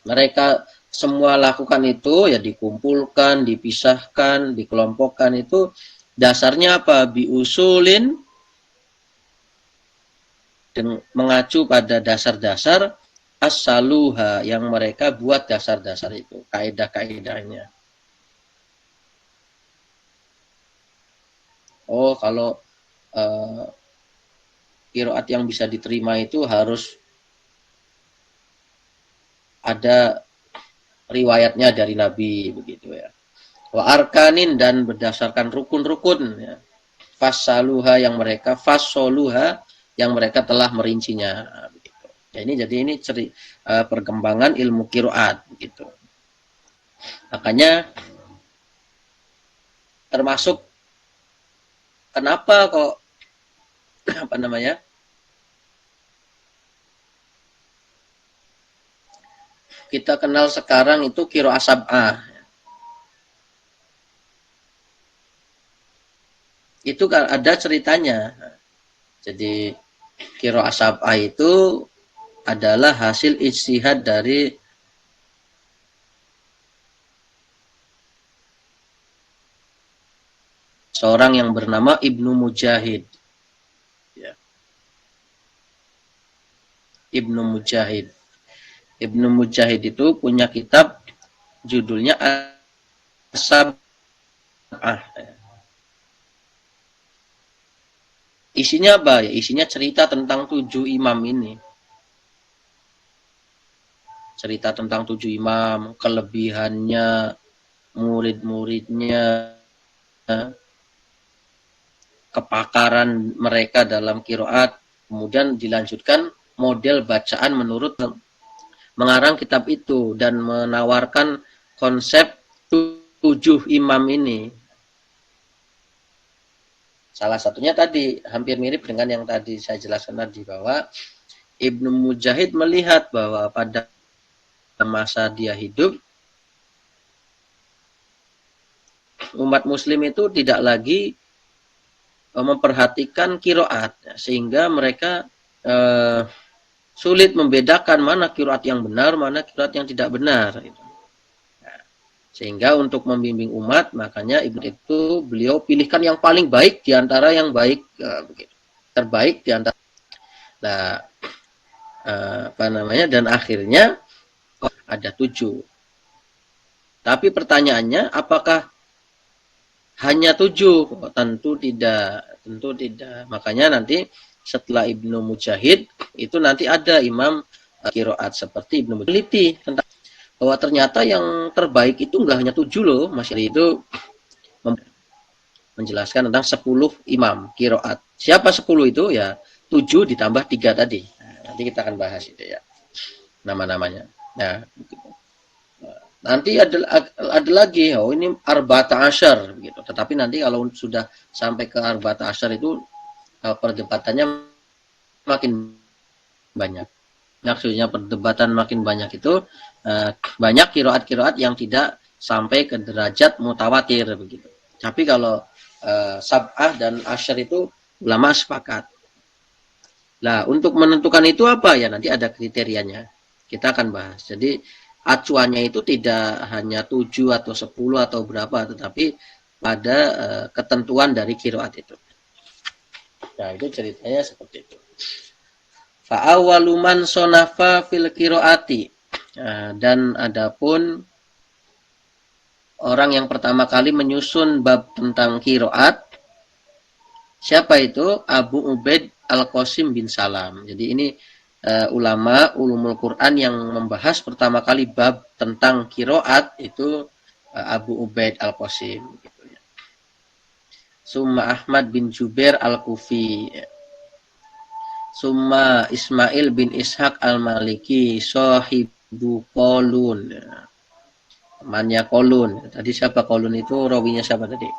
Mereka semua lakukan itu ya, dikumpulkan, dipisahkan, dikelompokkan, itu dasarnya apa? Biusulin, dan mengacu pada dasar-dasar as-saluha yang mereka buat dasar-dasar itu, kaidah-kaidahnya. Oh, kalau qiraat yang bisa diterima itu harus ada riwayatnya dari Nabi, begitu ya. Wa arkanin, dan berdasarkan rukun-rukun ya. Fasaluha, yang mereka fasoluha, yang mereka telah merincinya, begitu. Ya, jadi ini perkembangan ilmu qiraat, begitu. Makanya termasuk kenapa kok kita kenal sekarang itu qiraat sab'ah. Itu kan ada ceritanya. Jadi qiraat sab'ah itu adalah hasil ijtihad dari seorang yang bernama Ibnu Mujahid. Ya. Ibnu Mujahid. Ibnu Mujahid itu punya kitab judulnya As-Sab'ah. Isinya apa ya? Isinya cerita tentang 7 imam ini. Cerita tentang 7 imam, kelebihannya, murid-muridnya, kepakaran mereka dalam qiraat, kemudian dilanjutkan model bacaan menurut mengarang kitab itu dan menawarkan konsep 7 imam ini. Salah satunya tadi hampir mirip dengan yang tadi saya jelaskan tadi, bahwa Ibnu Mujahid melihat bahwa pada masa dia hidup, umat muslim itu tidak lagi memperhatikan qiraat, sehingga mereka sulit membedakan mana qiraat yang benar, mana qiraat yang tidak benar. Sehingga untuk membimbing umat, makanya itu beliau pilihkan yang paling baik di antara yang baik, terbaik di antara. Nah, dan akhirnya ada 7. Tapi pertanyaannya, apakah hanya 7? Tentu tidak. Makanya nanti setelah Ibnu Mujahid itu nanti ada imam qiraat seperti Ibnu Mujahid tentang bahwa ternyata yang terbaik itu enggak hanya 7 loh, masih itu menjelaskan tentang 10 imam qiraat. Siapa 10 itu? Ya 7 ditambah 3 tadi. Nah, nanti kita akan bahas itu ya, nama-namanya. Nah, nanti ada lagi, oh ini arba'ata asyar gitu. Tetapi nanti kalau sudah sampai ke arba'ata asyar itu perdebatannya makin banyak. Maksudnya perdebatan makin banyak itu banyak qiraat-qiraat yang tidak sampai ke derajat mutawatir begitu. Tapi kalau sab'ah dan asyar itu ulama sepakat. Nah, untuk menentukan itu apa ya, nanti ada kriterianya. Kita akan bahas. Jadi acuannya itu tidak hanya 7 atau 10 atau berapa, tetapi pada ketentuan dari qiraat itu. Nah, itu ceritanya seperti itu. Fa'awalu man sonafa fil qiraati. Dan adapun orang yang pertama kali menyusun bab tentang qiraat, Siapa itu? Abu Ubaid Al-Qasim bin Salam. Jadi ini ulama ulumul Quran yang membahas pertama kali bab tentang kiroat itu Abu Ubaid Al-Qasim. Gitu ya. Summa Ahmad bin Jubair Al-Kufi. Summa Ismail bin Ishaq Al-Maliki Sohibu Kolun. Temannya Kolun. Tadi siapa Kolun itu? Rawinya siapa tadi?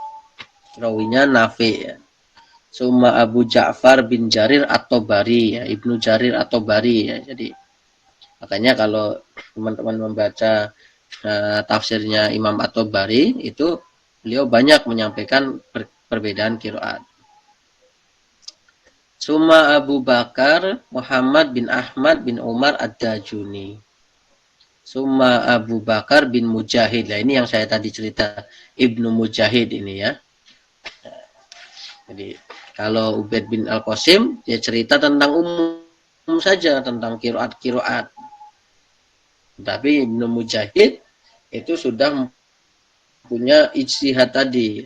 Rawinya Nafi ya. Summa Abu Ja'far bin Jarir At-Tabari ya, Ibnu Jarir At-Tabari ya. Jadi makanya kalau teman-teman membaca tafsirnya Imam At-Tabari itu beliau banyak menyampaikan perbedaan qiraat. Summa Abu Bakar Muhammad bin Ahmad bin Umar Ad-Dajuni. Summa Abu Bakar bin Mujahid. Nah, ini yang saya tadi cerita Ibnu Mujahid ini ya. Jadi kalau Ubaid bin Al-Qasim dia cerita tentang umum saja, tentang kiroat. Tapi Ibnu Mujahid itu sudah punya ijtihad tadi.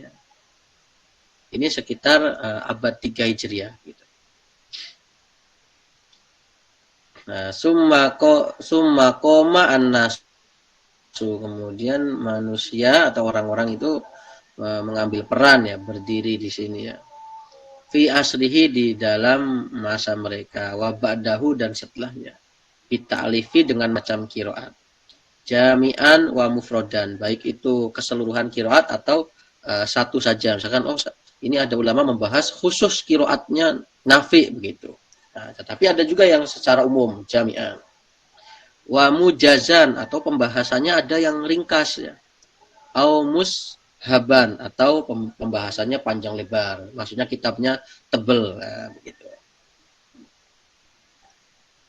Ini sekitar abad 3 Hijriah gitu. Nah, summa koma an-nas. Kemudian manusia atau orang-orang itu mengambil peran ya, berdiri di sini ya. Fi asrihi di dalam masa mereka, wa ba'dahu dan setelahnya. Bita'alifi dengan macam kiroat. Jami'an wa mufrodan, baik itu keseluruhan kiroat atau satu saja. Misalkan ini ada ulama membahas khusus kiroatnya Nafi begitu. Nah, tetapi ada juga yang secara umum jami'an. Wa mujazan atau pembahasannya ada yang ringkas ya. Au haban atau pembahasannya panjang lebar, maksudnya kitabnya tebel begitu.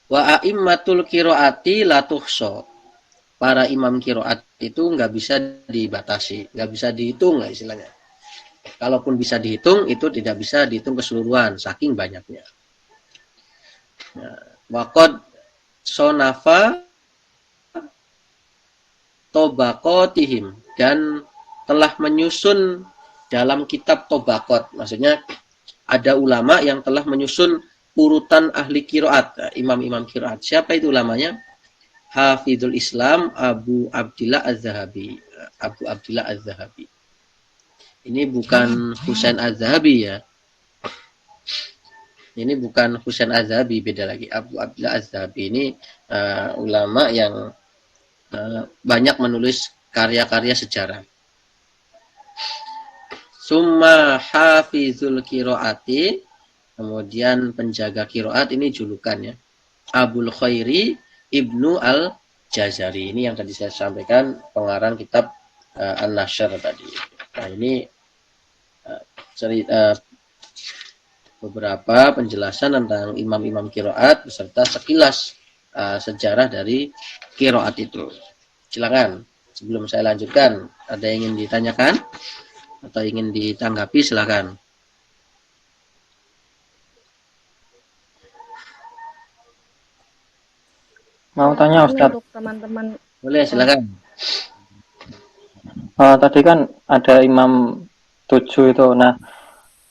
Wa a'immatul qiraati la tuhsa. Para imam qiraat itu nggak bisa dibatasi, nggak bisa dihitung lah istilahnya. Kalaupun bisa dihitung itu tidak bisa dihitung keseluruhan saking banyaknya. Waqad sonafa tobaqotihim dan telah menyusun dalam kitab Tobakot. Maksudnya ada ulama yang telah menyusun urutan ahli kiroat, imam-imam kiroat. Siapa itu ulamanya? Hafidhul Islam Abu Abdillah Az-Zahabi. Abu Abdillah Az-Zahabi. Ini bukan Husain Az-Zahabi ya. Ini bukan Husain Az-Zahabi, beda lagi. Abu Abdillah Az-Zahabi ini ulama yang banyak menulis karya-karya sejarah. Summa hafizul kiroati, kemudian penjaga kiroat ini julukannya Abul Khairi Ibnu Al-Jazari. Ini yang tadi saya sampaikan pengarang kitab An-Nashr tadi. Nah ini cerita beberapa penjelasan tentang imam-imam kiroat beserta sekilas sejarah dari kiroat itu. Silakan sebelum saya lanjutkan, ada yang ingin ditanyakan atau ingin ditanggapi, silakan. Mau tanya Ustaz. Untuk teman-teman. Boleh, silakan. Tadi kan ada imam 7 itu. Nah,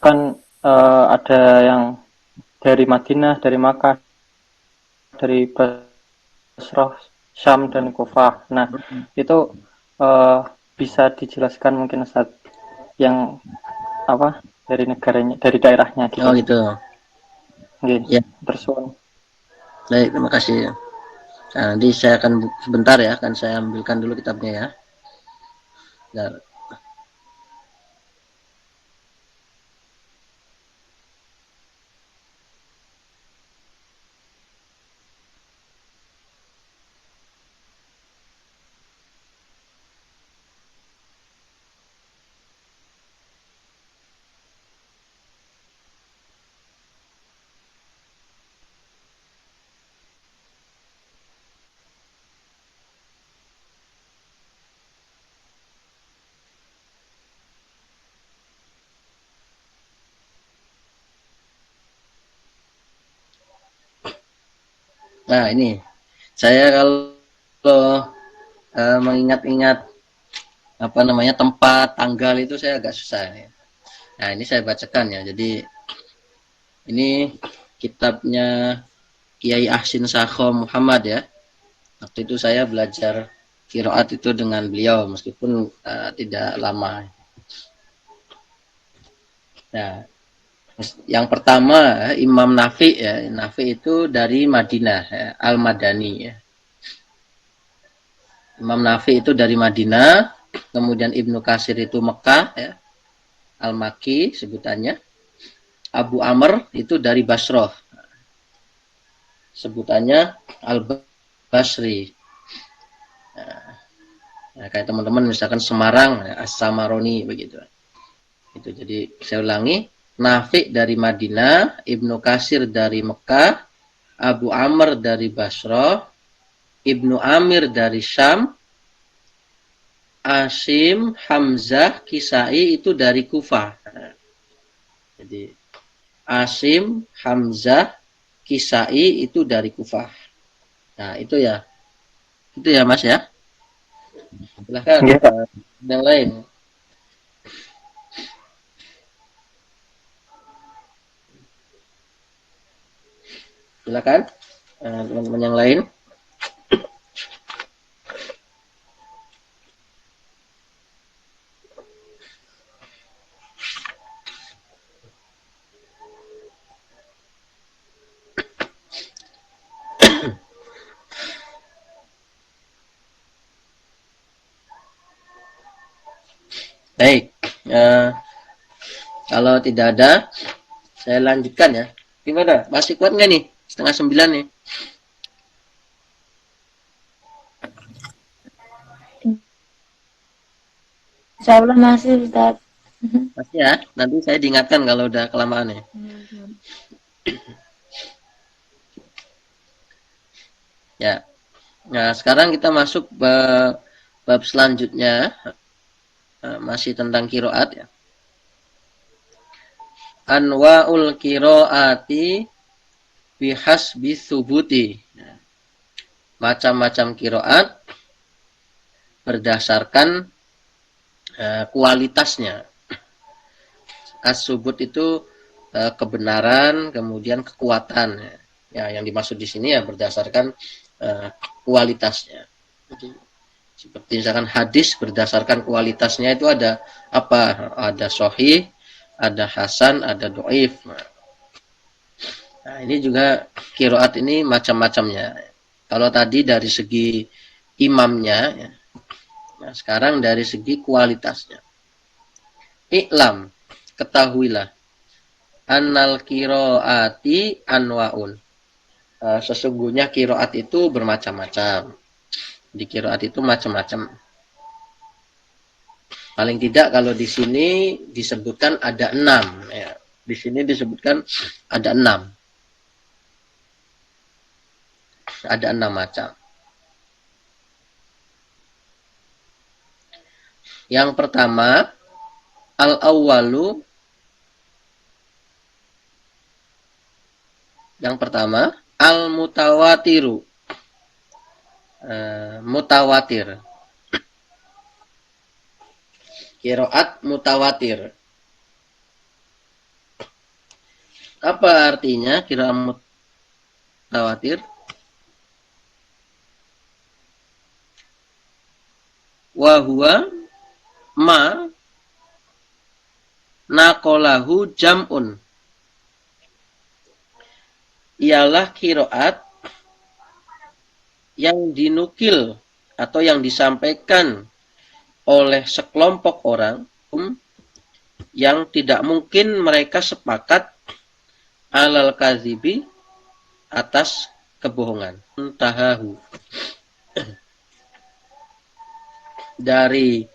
kan ada yang dari Madinah, dari Makkah, dari Basrah, Syam dan Kufah. Nah, itu bisa dijelaskan mungkin Ustaz yang apa dari negaranya, dari daerahnya gitu. Oh gitu. Oke. Ya. Tersuun. Baik, terima kasih. Nah, nanti saya akan sebentar ya, akan saya ambilkan dulu kitabnya ya. Bentar. Nah ini saya kalau mengingat-ingat apa namanya tempat tanggal itu saya agak susah ya. Nah ini saya bacakan ya. Jadi Ini kitabnya Kiai Ahsin Sakho Muhammad ya. Waktu itu saya belajar qiraat itu dengan beliau meskipun tidak lama. Nah, yang pertama Imam Nafi ya. Nafi itu dari Madinah ya, Al-Madani ya. Imam Nafi itu dari Madinah, kemudian Ibnu Katsir itu Mekah ya. Al-Maki sebutannya. Abu Amr itu dari Basrah. Sebutannya Al-Basri. Nah, kayak teman-teman misalkan Semarang, As-Samaroni begitu. Itu jadi saya ulangi, Nafi dari Madinah, Ibnu Katsir dari Mekah, Abu Amr dari Basrah, Ibnu Amir dari Syam, Asim, Hamzah, Kisai itu dari Kufah. Jadi Asim, Hamzah, Kisai itu dari Kufah. Nah, itu ya. Itu ya, Mas ya. Silahkan yang lain. Silakan teman-teman yang lain. Baik, kalau tidak ada, saya lanjutkan ya. Gimana? Masih kuat nggak nih? 8:30 nih. Insyaallah masih, Ustaz. Masih ya? Nanti saya diingatkan kalau udah kelamaan ya. Ya. Nah, sekarang kita masuk bab selanjutnya. Masih tentang kiroat ya. Anwa'ul kiroati bihasbi thubuti. Macam-macam kiroat berdasarkan kualitasnya. As-subut itu kebenaran, kemudian kekuatan. Ya, yang dimaksud di sini ya berdasarkan kualitasnya. Jadi, seperti misalkan hadis berdasarkan kualitasnya itu ada apa? Ada sahih, ada hasan, ada dhaif. Nah, ini juga qiraat ini macam-macamnya. Kalau tadi dari segi imamnya, ya. Nah, sekarang dari segi kualitasnya. I'lam, ketahuilah. Annal qiraati anwaun. Sesungguhnya qiraat itu bermacam-macam. Di qiraat itu macam-macam. Paling tidak kalau di sini disebutkan ada 6 ya. Di sini disebutkan ada 6. Ada 6 macam. Yang pertama, al-awwalu. Yang pertama, al-mutawatiru. Mutawatir. Qiraat mutawatir. Apa artinya qiraat mutawatir? Wa huwa ma naqalahu jam'un. Ialah qiraat yang dinukil atau yang disampaikan oleh sekelompok orang yang tidak mungkin mereka sepakat alal kadzibi atas kebohongan. Tahahu. Dari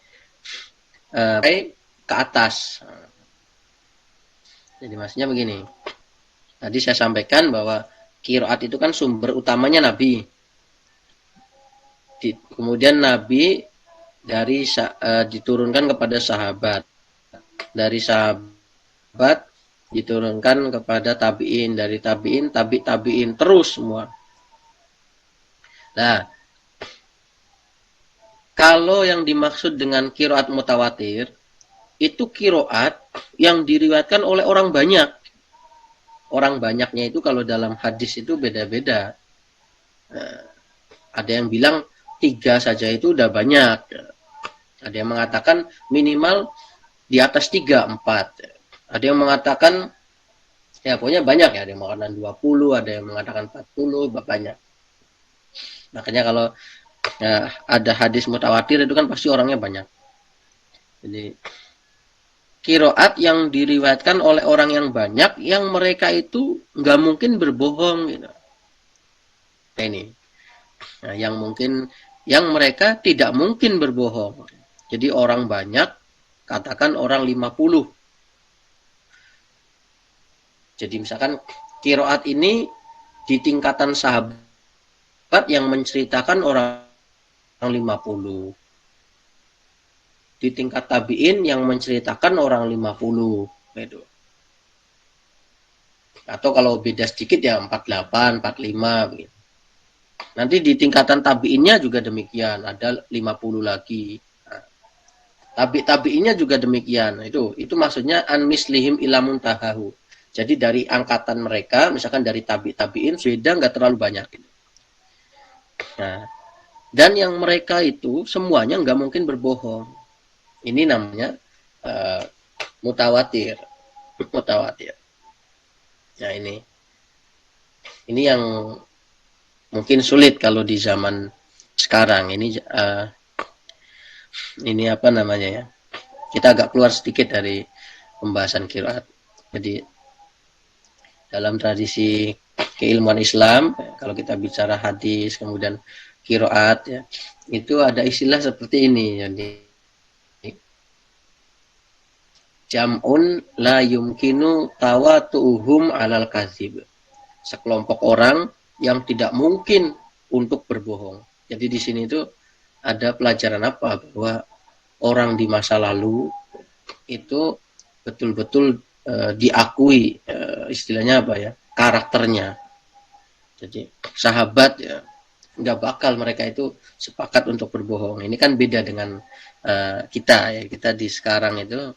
ke atas. Jadi maksudnya begini. Tadi saya sampaikan bahwa qiraat itu kan sumber utamanya Nabi. Kemudian Nabi dari diturunkan kepada sahabat, dari sahabat diturunkan kepada tabiin, dari tabiin tabiin terus semua. Nah, kalau yang dimaksud dengan qiraat mutawatir itu qiraat yang diriwayatkan oleh orang banyak, orang banyaknya itu kalau dalam hadis itu beda-beda. Ada yang bilang 3 saja itu udah banyak. Ada yang mengatakan minimal di atas 3, 4. Ada yang mengatakan ya pokoknya banyak ya, ada yang mengatakan 20, ada yang mengatakan 40, banyak. Makanya kalau ada hadis mutawatir itu kan pasti orangnya banyak. Jadi kiroat yang diriwayatkan oleh orang yang banyak, yang mereka itu nggak mungkin berbohong gitu. Nah, ini yang mereka tidak mungkin berbohong. Jadi orang banyak, katakan orang 50. Jadi misalkan kiroat ini di tingkatan sahabat yang menceritakan orang 50. Di tingkat tabi'in yang menceritakan orang 50. Gitu. Atau kalau beda sedikit ya 48, 45 begitu. Nanti di tingkatan tabi'innya juga demikian, ada 50 lagi. Nah, tabi'innya juga demikian. Itu maksudnya an mislihim ila muntahahu. Jadi dari angkatan mereka, misalkan dari tabi'in, beda nggak terlalu banyak. Nah, dan yang mereka itu semuanya nggak mungkin berbohong. Ini namanya mutawatir. Mutawatir. Nah ini yang mungkin sulit kalau di zaman sekarang. Ini apa namanya ya? Kita agak keluar sedikit dari pembahasan qiraat. Jadi dalam tradisi keilmuan Islam, kalau kita bicara hadis, kemudian qiraat, ya, itu ada istilah seperti ini. Jadi jam'un la yumkinu tawatu'uhum alal kadzib. Sekelompok orang yang tidak mungkin untuk berbohong. Jadi di sini itu ada pelajaran apa? Bahwa orang di masa lalu itu betul-betul diakui istilahnya apa ya, karakternya. Jadi sahabat ya nggak bakal mereka itu sepakat untuk berbohong. Ini kan beda dengan kita ya. Kita di sekarang itu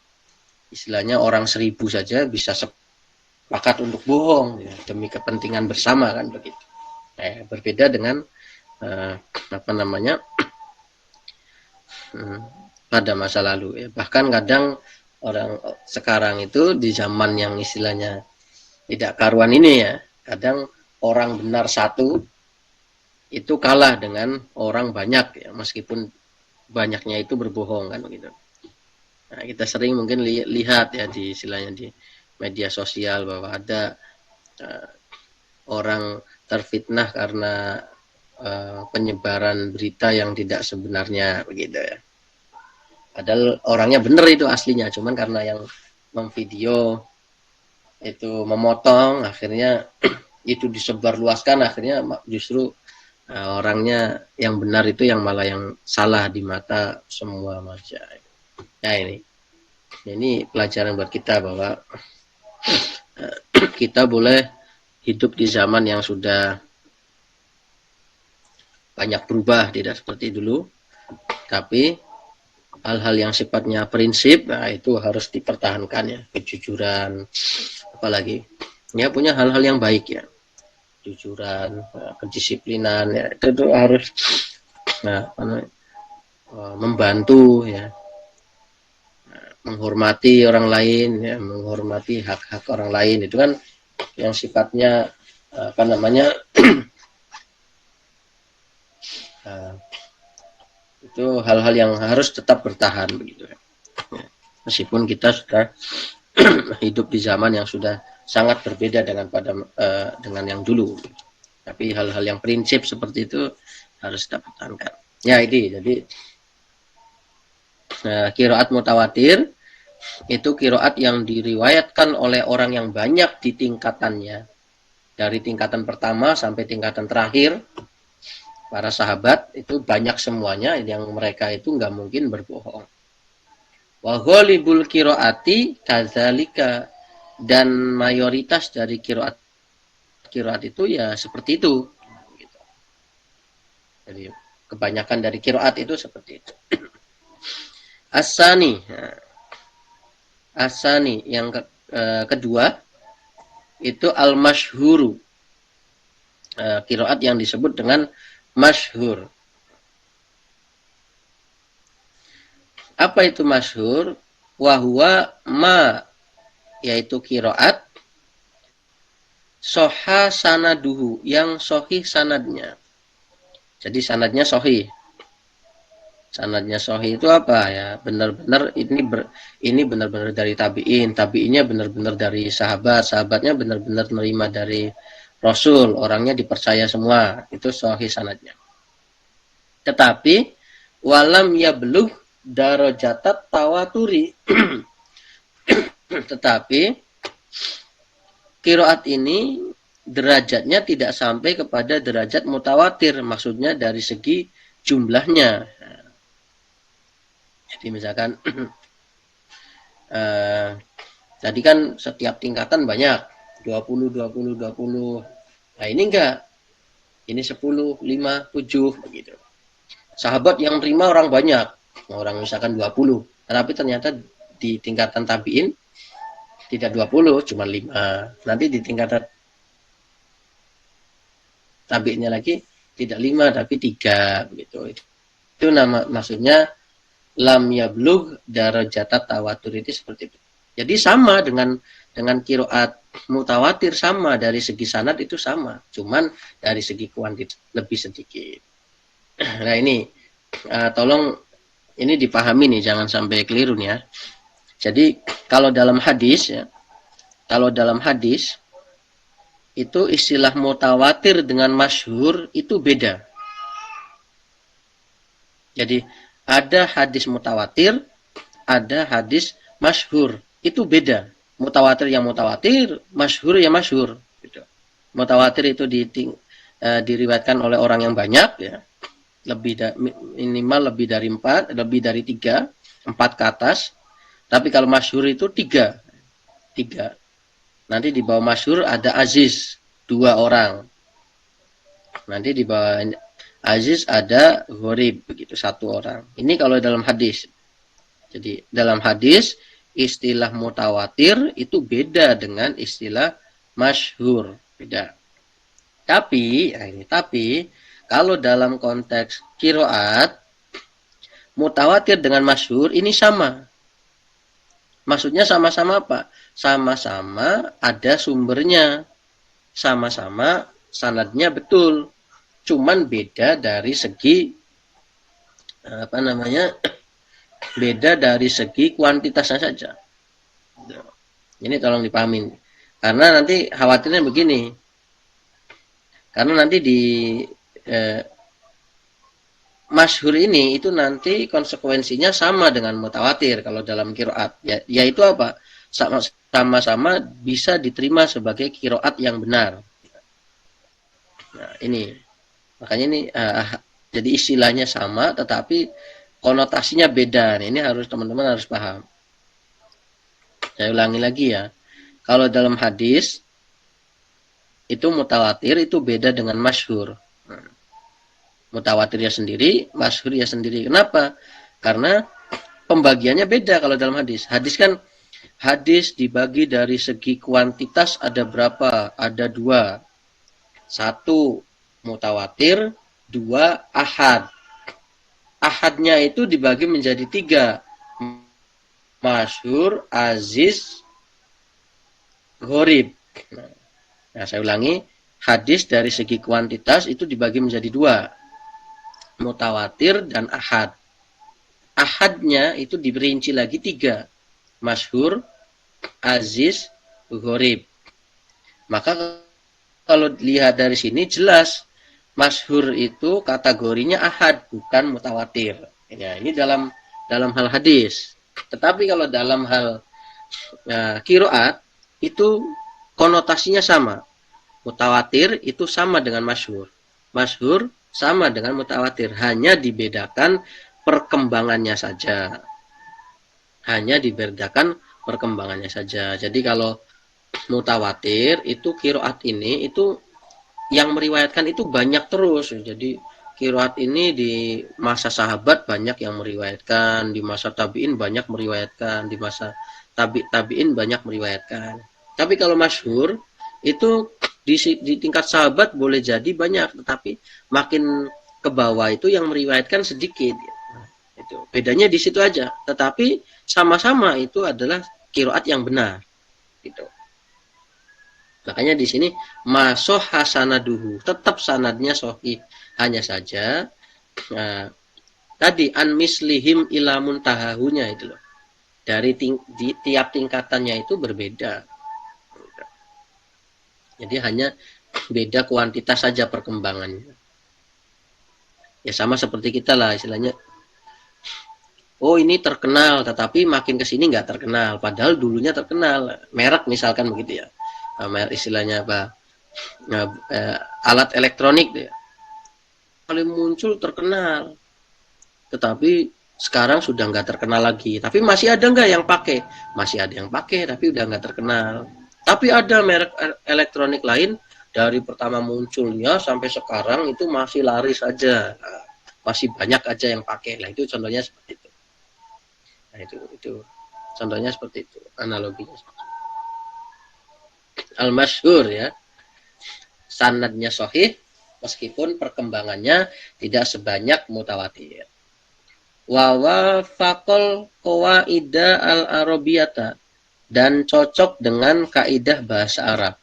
istilahnya orang 1000 saja bisa sepakat untuk bohong ya, demi kepentingan bersama kan begitu. Berbeda dengan apa namanya pada masa lalu ya. Bahkan kadang orang sekarang itu di zaman yang istilahnya tidak karuan ini ya, kadang orang benar satu itu kalah dengan orang banyak ya, meskipun banyaknya itu berbohong kan begitu. Nah, kita sering mungkin lihat ya di istilahnya di media sosial bahwa ada orang terfitnah karena penyebaran berita yang tidak sebenarnya begitu ya. Padahal orangnya benar itu aslinya, cuman karena yang memvideo itu memotong, akhirnya itu disebarluaskan, akhirnya justru orangnya yang benar itu yang malah yang salah di mata semua manusia. Nah ini pelajaran buat kita bahwa kita boleh hidup di zaman yang sudah banyak berubah, tidak seperti dulu, tapi hal-hal yang sifatnya prinsip, nah itu harus dipertahankan ya, kejujuran, apalagi ya punya hal-hal yang baik ya, kejujuran, kedisiplinan ya, itu harus membantu ya, menghormati orang lain ya, menghormati hak-hak orang lain, itu kan yang sifatnya apa namanya itu hal-hal yang harus tetap bertahan begitu ya. Meskipun kita sudah hidup di zaman yang sudah sangat berbeda dengan yang dulu, tapi hal-hal yang prinsip seperti itu harus tetap bertahankan. Ya ini jadi qiraat mutawatir itu qiraat yang diriwayatkan oleh orang yang banyak di tingkatannya, dari tingkatan pertama sampai tingkatan terakhir. Para sahabat itu banyak semuanya, yang mereka itu nggak mungkin berbohong. Wa ghalibul qiraati kadzalika, dan mayoritas dari qiraat itu ya seperti itu. Jadi kebanyakan dari qiraat itu seperti itu. Asani yang kedua, itu al-masyhuru. Qiraat yang disebut dengan masyhur. Apa itu masyhur? Wahwa ma, yaitu qiraat soha sanaduhu, yang sohih sanadnya. Jadi sanadnya sohih. Sanadnya sohih itu apa ya? Benar-benar ini benar-benar dari tabi'in, tabi'innya benar-benar dari sahabat, sahabatnya benar-benar menerima dari Rasul, orangnya dipercaya semua. Itu sohih sanadnya. Tetapi walam yablugh darajatat tawaturi. Tetapi qiraat ini derajatnya tidak sampai kepada derajat mutawatir, maksudnya dari segi jumlahnya. Jadi misalkan tadi kan setiap tingkatan banyak 20, 20, 20. Nah ini enggak. Ini 10, 5, 7 begitu. Sahabat yang terima orang banyak. Orang misalkan 20. Tapi ternyata di tingkatan tabi'in tidak 20, cuma 5. Nanti di tingkatan tabi'innya lagi tidak 5 tapi 3 begitu. Itu maksudnya lam yablugh darajatat tawatur, itu seperti itu. Jadi sama dengan qiraat mutawatir, sama dari segi sanad itu sama, cuman dari segi kuantitas lebih sedikit. Nah ini tolong ini dipahami nih, jangan sampai keliru nih ya. Jadi kalau dalam hadis ya, kalau dalam hadis itu istilah mutawatir dengan masyhur itu beda. Jadi ada hadis mutawatir, ada hadis masyhur, itu beda. Mutawatir yang mutawatir, masyhur ya masyhur. Gitu. Mutawatir itu diriwayatkan oleh orang yang banyak, ya, minimal lebih dari 4, lebih dari 3, 4 ke atas. Tapi kalau masyhur itu 3. Nanti di bawah masyhur ada aziz, 2 orang. Nanti di bawah aziz ada gharib, begitu 1 orang. Ini kalau dalam hadis. Jadi dalam hadis istilah mutawatir itu beda dengan istilah masyhur, beda. Tapi kalau dalam konteks qiraat mutawatir dengan masyhur ini sama. Maksudnya sama-sama apa? Sama-sama ada sumbernya. Sama-sama sanadnya betul. Cuman beda dari segi beda dari segi kuantitasnya saja. Ini tolong dipahamin. Karena nanti khawatirnya begini. Karena nanti di masyhur ini itu nanti konsekuensinya sama dengan mutawatir kalau dalam qiraat. Yaitu apa? Sama-sama bisa diterima sebagai qiraat yang benar. Nah, ini. Makanya ini jadi istilahnya sama tetapi konotasinya beda. Ini harus teman-teman harus paham. Saya ulangi lagi ya. Kalau dalam hadis itu mutawatir itu beda dengan masyhur. Mutawatirnya sendiri, masyhur ya sendiri. Kenapa? Karena pembagiannya beda kalau dalam hadis. Hadis dibagi dari segi kuantitas ada berapa? Ada 2. 1 mutawatir, 2 ahad. Ahadnya itu dibagi menjadi 3. Masyhur, aziz, gharib. Nah, saya ulangi. Hadis dari segi kuantitas itu dibagi menjadi 2. Mutawatir dan ahad. Ahadnya itu diperinci lagi 3. Masyhur, aziz, gharib. Maka kalau lihat dari sini jelas masyhur itu kategorinya ahad, bukan mutawatir. Ya, ini dalam hal hadis. Tetapi kalau dalam hal qiraat itu konotasinya sama. Mutawatir itu sama dengan masyhur. Masyhur sama dengan mutawatir, hanya dibedakan perkembangannya saja. Jadi kalau mutawatir itu qiraat ini itu yang meriwayatkan itu banyak terus. Jadi qiraat ini di masa sahabat banyak yang meriwayatkan, di masa tabi'in banyak meriwayatkan, di masa tabi'in banyak meriwayatkan. Tapi kalau masyhur Itu di tingkat sahabat boleh jadi banyak, tetapi makin ke bawah itu yang meriwayatkan sedikit. Itu bedanya di situ aja. Tetapi sama-sama itu adalah qiraat yang benar. Gitu. Makanya di sini masoh hasanaduhu, tetap sanadnya sahih. Hanya saja tadi an mislihim ila muntahahunya itu loh. Dari tiap tingkatannya itu berbeda. Jadi hanya beda kuantitas saja perkembangannya. Ya sama seperti kita lah istilahnya. Oh ini terkenal, tetapi makin kesini nggak terkenal. Padahal dulunya terkenal. Merek misalkan begitu ya. Merek istilahnya apa? Alat elektronik ya. Kali muncul terkenal. Tetapi sekarang sudah nggak terkenal lagi. Tapi masih ada nggak yang pakai? Masih ada yang pakai, tapi udah nggak terkenal. Tapi ada merek elektronik lain dari pertama munculnya sampai sekarang itu masih laris saja, masih banyak aja yang pakai. Nah itu contohnya seperti itu. Nah itu contohnya seperti itu, analoginya. Al-masyhur ya, sanadnya sahih meskipun perkembangannya tidak sebanyak mutawatir. Wa wafaqal qawaida al-arabiyata, dan cocok dengan kaidah bahasa Arab.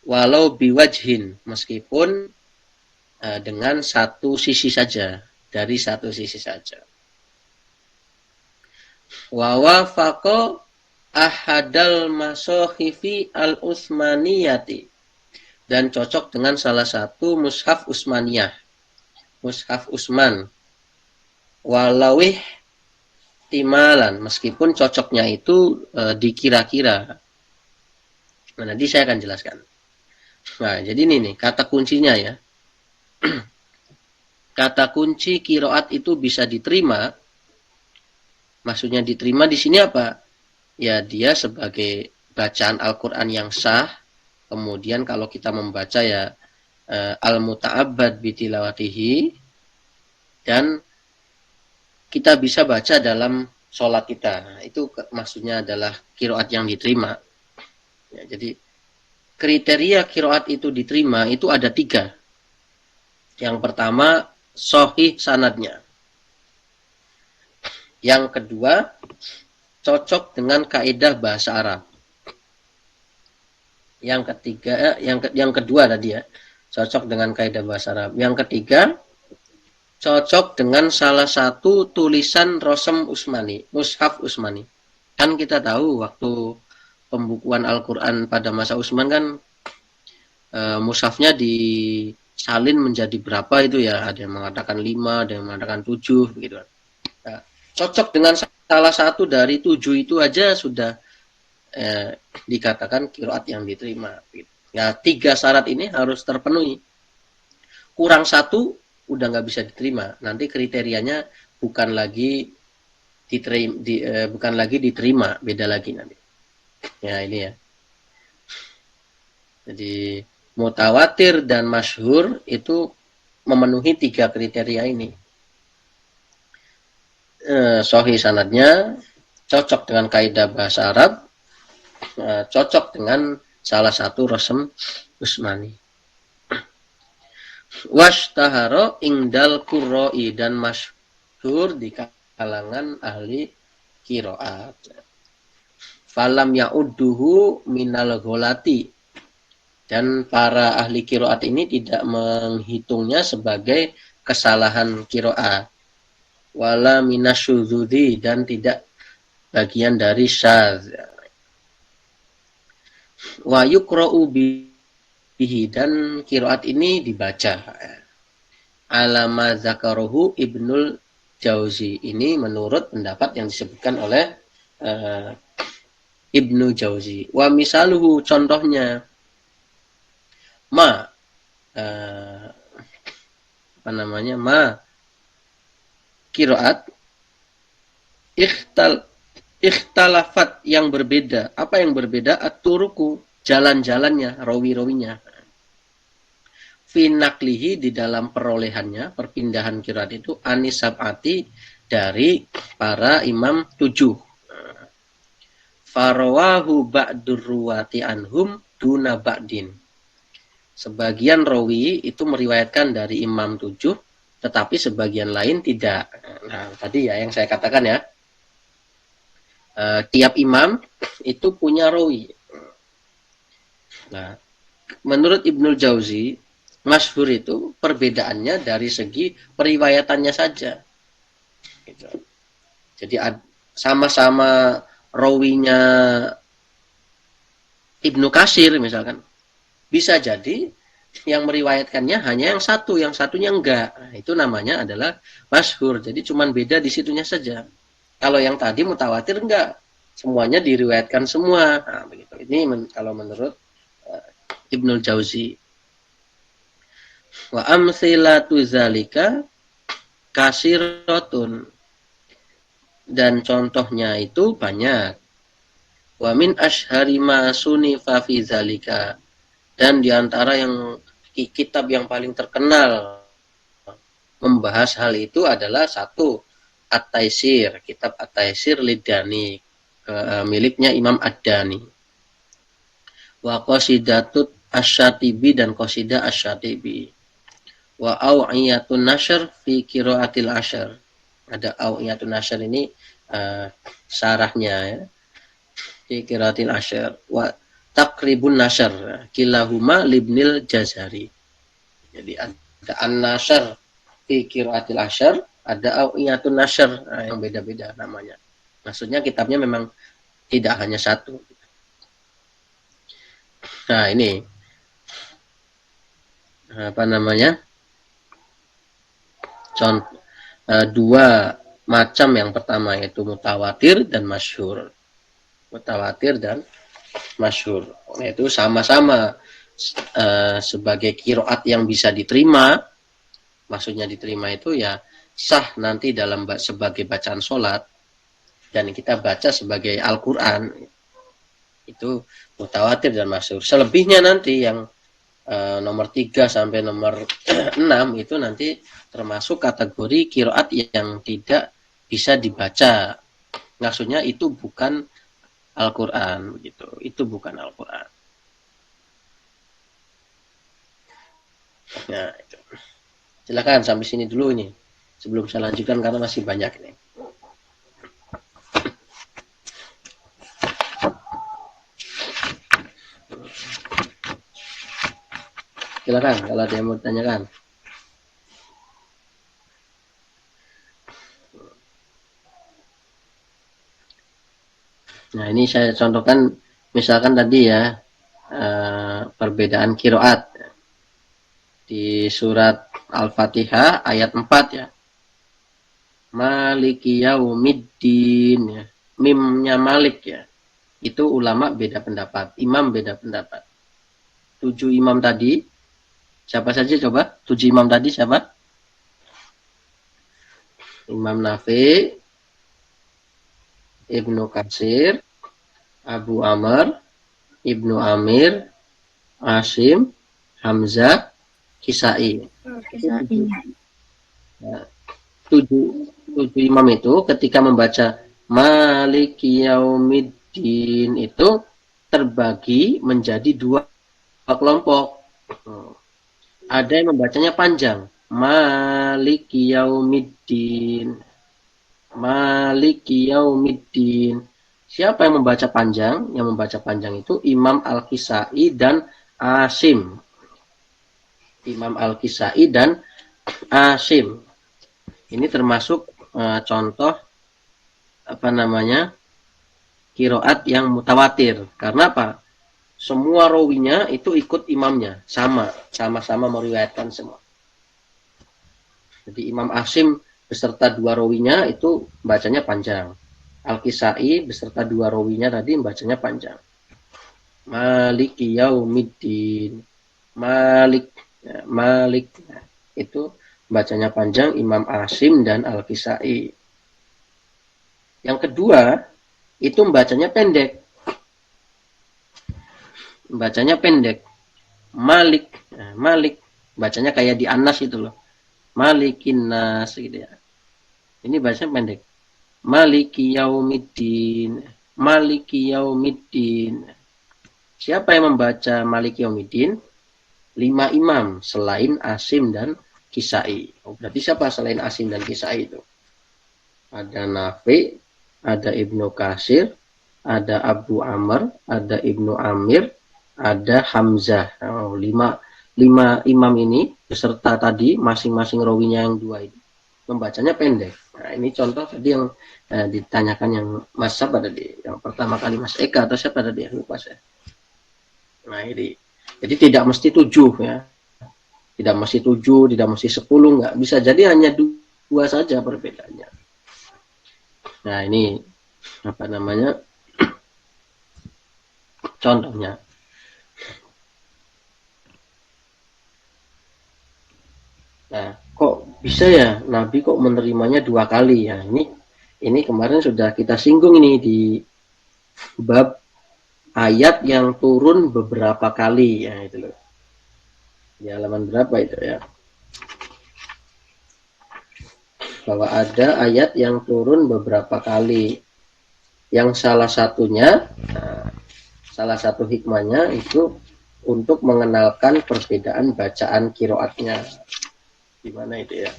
Walau biwajhin, meskipun dengan satu sisi saja, dari satu sisi saja. Wa wafaqa ahadal masohifi al-Utsmaniyati, dan cocok dengan salah satu mushaf Utsmaniyah, mushaf Utsman. Walawih timalan, meskipun cocoknya itu dikira-kira. Nah, nanti saya akan jelaskan. Nah, jadi ini nih kata kuncinya ya. Kata kunci qiraat itu bisa diterima. Maksudnya diterima di sini apa? Ya dia sebagai bacaan Al-Qur'an yang sah. Kemudian kalau kita membaca ya al-muta'abbad bitilawatihi, dan kita bisa baca dalam sholat kita. Nah, itu maksudnya adalah qiraat yang diterima. Ya, jadi kriteria qiraat itu diterima itu ada 3. Yang pertama, sahih sanadnya. Yang kedua, cocok dengan kaidah bahasa Arab. Yang ketiga, yang kedua tadi ya, cocok dengan kaidah bahasa Arab. Yang ketiga, cocok dengan salah satu tulisan Rosem Utsmani, mushaf Utsmani. Kan kita tahu waktu pembukuan Al-Quran pada masa Utsman kan mushafnya disalin menjadi berapa itu ya, ada yang mengatakan 5, ada yang mengatakan 7 begitu. Nah, cocok dengan salah satu dari 7 itu aja sudah dikatakan qiraat yang diterima. Ya 3 syarat ini harus terpenuhi. Kurang 1 udah nggak bisa diterima. Nanti kriterianya bukan lagi diterima, beda lagi nanti. Ya ini ya. Jadi mutawatir dan masyhur itu memenuhi 3 kriteria ini. Sahih sanadnya, cocok dengan kaidah bahasa Arab, cocok dengan salah satu Rosem Utsmani. Washtahara ingdal qurra'i, dan masyhur di kalangan ahli qiraat. Falam ya'udduhu minal gholati, dan para ahli qiraat ini tidak menghitungnya sebagai kesalahan qiraat. Wala minasyudzudzi, dan tidak bagian dari syadz. Wa yuqra'u bihi, dan qiraat ini dibaca. Alama zakarohu Ibnul Jauzi, ini menurut pendapat yang disebutkan oleh Ibnu Jauzi. Wa misaluhu, contohnya ma qiraat ikhtalafat, yang berbeda. Apa yang berbeda? At-turuku, jalan-jalannya, rawi-rawinya. Fi naklihi, di dalam perolehannya, perpindahan qiraat itu, anis sab'ati, dari para imam 7. Farawahu ba'dur ruwati anhum duna ba'din. Sebagian rawi itu meriwayatkan dari imam 7, tetapi sebagian lain tidak. Nah, tadi ya yang saya katakan ya, tiap imam itu punya rawi. Nah, menurut Ibnul Jauzi, masyhur itu perbedaannya dari segi periwayatannya saja. Gitu. Jadi sama-sama rawinya Ibnu Katsir misalkan, bisa jadi yang meriwayatkannya hanya yang satu, yang satunya enggak. Nah, itu namanya adalah masyhur. Jadi cuman beda di situnya saja. Kalau yang tadi mutawatir enggak, semuanya diriwayatkan semua. Nah, begitu. Ini kalau menurut Ibnul Jauzi. Wa amsilatu zalika kasiratun. Dan contohnya itu banyak. Wa min ashhari ma sunifa fi zalika. Dan diantara yang kitab yang paling terkenal membahas hal itu adalah satu, At-Taisir, kitab At-Taisir Lidani, miliknya Imam Ad-Dani. Wa qasidatut Asy-Syatibi dan qasidah Asy-Syatibi. Wa Au'iyatun Nashr fi qiraatil Ashr. Ada Au'iyatun Nashr ini syarahnya ya. Fi qiraatil Ashr. Wa Taqribun Nashr kilahuma libnil Jazari. Jadi ada An-Nashr fi qiraatil Ashr, ada Au'iyatun Nashr, yang beda-beda namanya. Maksudnya kitabnya memang tidak hanya satu. Nah, ini apa namanya? Contoh dua macam, yang pertama yaitu mutawatir dan masyhur. Mutawatir dan masyhur. Nah, itu sama-sama sebagai qiraat yang bisa diterima. Maksudnya diterima itu ya sah nanti dalam sebagai bacaan sholat dan kita baca sebagai Al-Quran. Itu mutawatir dan masyhur. Selebihnya nanti yang nomor 3 sampai nomor 6 itu nanti termasuk kategori qiraat yang tidak bisa dibaca. Maksudnya itu bukan Al-Quran begitu. Itu bukan Al-Quran. Nah, itu. Silakan sampai sini dulu ini. Sebelum saya lanjutkan karena masih banyak ini. Silakan kalau ada yang mau tanyakan. Nah, ini saya contohkan misalkan tadi ya perbedaan qiraat di surat Al-Fatihah ayat 4 ya. Maliki yaumiddin ya. Mimnya Malik ya. Itu ulama beda pendapat, imam beda pendapat. 7 imam tadi, siapa saja coba? 7 imam tadi siapa? Imam Nafi, Ibnu Katsir, Abu Amr, Ibnu Amir, Asim, Hamzah, Kisai. Nah, 7 imam itu ketika membaca Maliki Yaumiddin itu terbagi menjadi 2 kelompok. Ada yang membacanya panjang, Maliki Yaumiddin, Maliki Yaumiddin. Siapa yang membaca panjang? Yang membaca panjang itu Imam Al-Kisai dan Asim. Imam Al-Kisai dan Asim. Ini termasuk contoh apa namanya? Qiraat yang mutawatir. Karena apa? Semua rawinya itu ikut imamnya, sama-sama meriwayatkan semua. Jadi Imam Asim beserta 2 rawinya itu bacanya panjang. Al-Kisai beserta 2 rawinya tadi bacanya panjang. Maliki Yaumiddin. Malik ya, Malik ya, itu bacanya panjang Imam Asim dan Al-Kisai. Yang kedua itu bacanya pendek. Bacanya pendek. Malik ya, Malik bacanya kayak di Anas itu loh. Malikin nas gitu ya. Ini bacanya pendek. Maliki Yaumiddin. Maliki Yaumiddin. Siapa yang membaca Maliki Yaumiddin? 5 imam selain Asim dan Kisai. Berarti siapa selain Asim dan Kisai itu? Ada Nafi, ada Ibnu Katsir, ada Abu Amr, ada Ibnu Amir, ada Hamzah. 5 imam ini beserta tadi masing-masing rawinya yang 2 itu membacanya pendek. Nah, ini contoh tadi yang ditanyakan yang Mas siapa tadi? Yang pertama kali Mas Eka atau siapa tadi? Lupa saya. Nah, ini. Jadi tidak mesti 7 ya. Tidak mesti 7, tidak mesti 10, nggak bisa. Jadi hanya 2 saja perbedaannya. Nah, ini apa namanya? Contohnya. Nah, kok bisa ya Nabi kok menerimanya 2 kali ya? Ini kemarin sudah kita singgung ini di bab ayat yang turun beberapa kali ya itu loh. Di halaman berapa itu ya? Bahwa ada ayat yang turun beberapa kali. Yang salah satunya, salah satu hikmahnya itu untuk mengenalkan perbedaan bacaan kiroatnya. Di mana itu ya?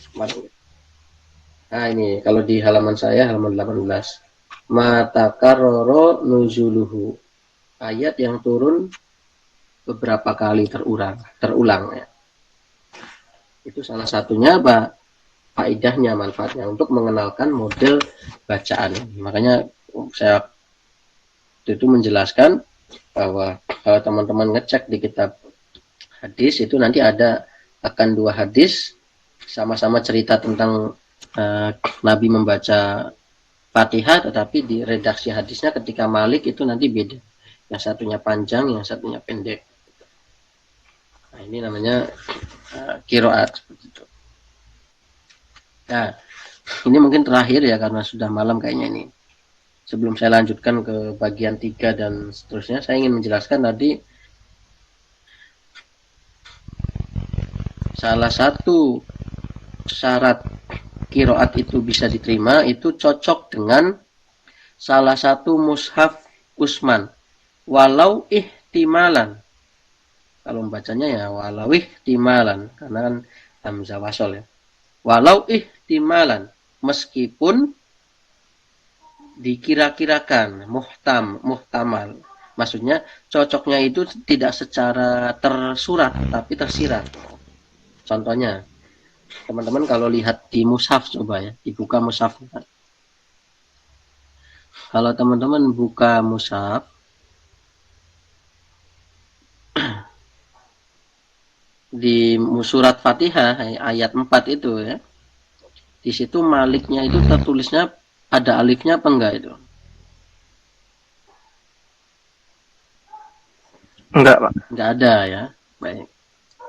Nah ini kalau di halaman saya halaman 18. Matakarroro nuzuluhu. Ayat yang turun beberapa kali terulang ya. Itu salah satunya apa? Faedahnya, manfaatnya untuk mengenalkan model bacaan. Makanya saya itu menjelaskan bahwa kalau teman-teman ngecek di kitab hadis itu nanti akan 2 hadis sama-sama cerita tentang Nabi membaca Fatihah, tetapi di redaksi hadisnya ketika Malik itu nanti beda. Yang satunya panjang, yang satunya pendek. Nah, ini namanya qiraat seperti itu. Nah, ini mungkin terakhir ya karena sudah malam kayaknya ini. Sebelum saya lanjutkan ke bagian 3 dan seterusnya, saya ingin menjelaskan tadi salah satu syarat qiraat itu bisa diterima itu cocok dengan salah satu mushaf Utsman walau ihtimalan. Kalau membacanya ya walau ihtimalan karena kan hamzah wasol ya. Walau ihtimalan, meskipun dikira-kirakan, muhtamal. Maksudnya cocoknya itu tidak secara tersurat tapi tersirat. Contohnya, teman-teman kalau lihat di mushaf coba ya, dibuka mushaf. Kalau teman-teman buka mushaf, di surat Fatihah ayat 4 itu ya. Di situ maliknya itu tertulisnya ada alifnya apa enggak itu? Enggak, Pak. Enggak ada ya. Baik.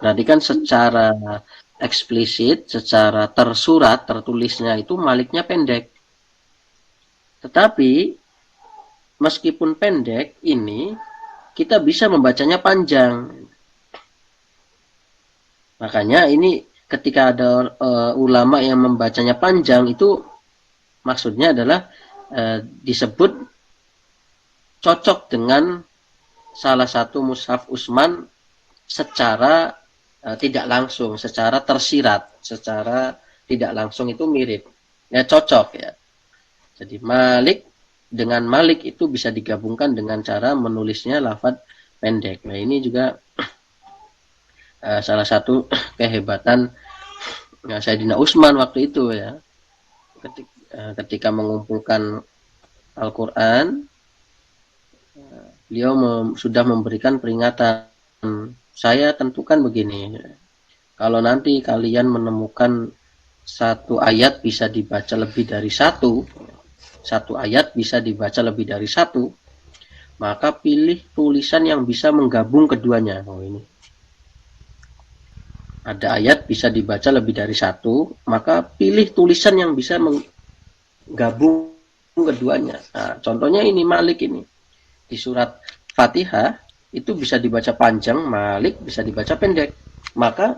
Berarti kan secara eksplisit, secara tersurat, tertulisnya itu maliknya pendek. Tetapi meskipun pendek ini kita bisa membacanya panjang. Makanya ini ketika ada ulama yang membacanya panjang itu maksudnya adalah disebut cocok dengan salah satu mushaf Utsman secara tidak langsung, secara tersirat, secara tidak langsung itu mirip. Ya cocok ya. Jadi Malik dengan Malik itu bisa digabungkan dengan cara menulisnya lafaz pendek. Nah ini juga salah satu kehebatan Sayyidina Utsman waktu itu ya. Ketika mengumpulkan Al-Quran, beliau sudah memberikan peringatan. Saya tentukan begini, kalau nanti kalian menemukan satu ayat bisa dibaca lebih dari satu ayat bisa dibaca lebih dari satu, maka pilih tulisan yang bisa menggabung keduanya. Oh ini. Ada ayat bisa dibaca lebih dari satu, maka pilih tulisan yang bisa menggabung keduanya. Nah, contohnya ini Malik ini. Di surat Fatihah itu bisa dibaca panjang, Malik bisa dibaca pendek. Maka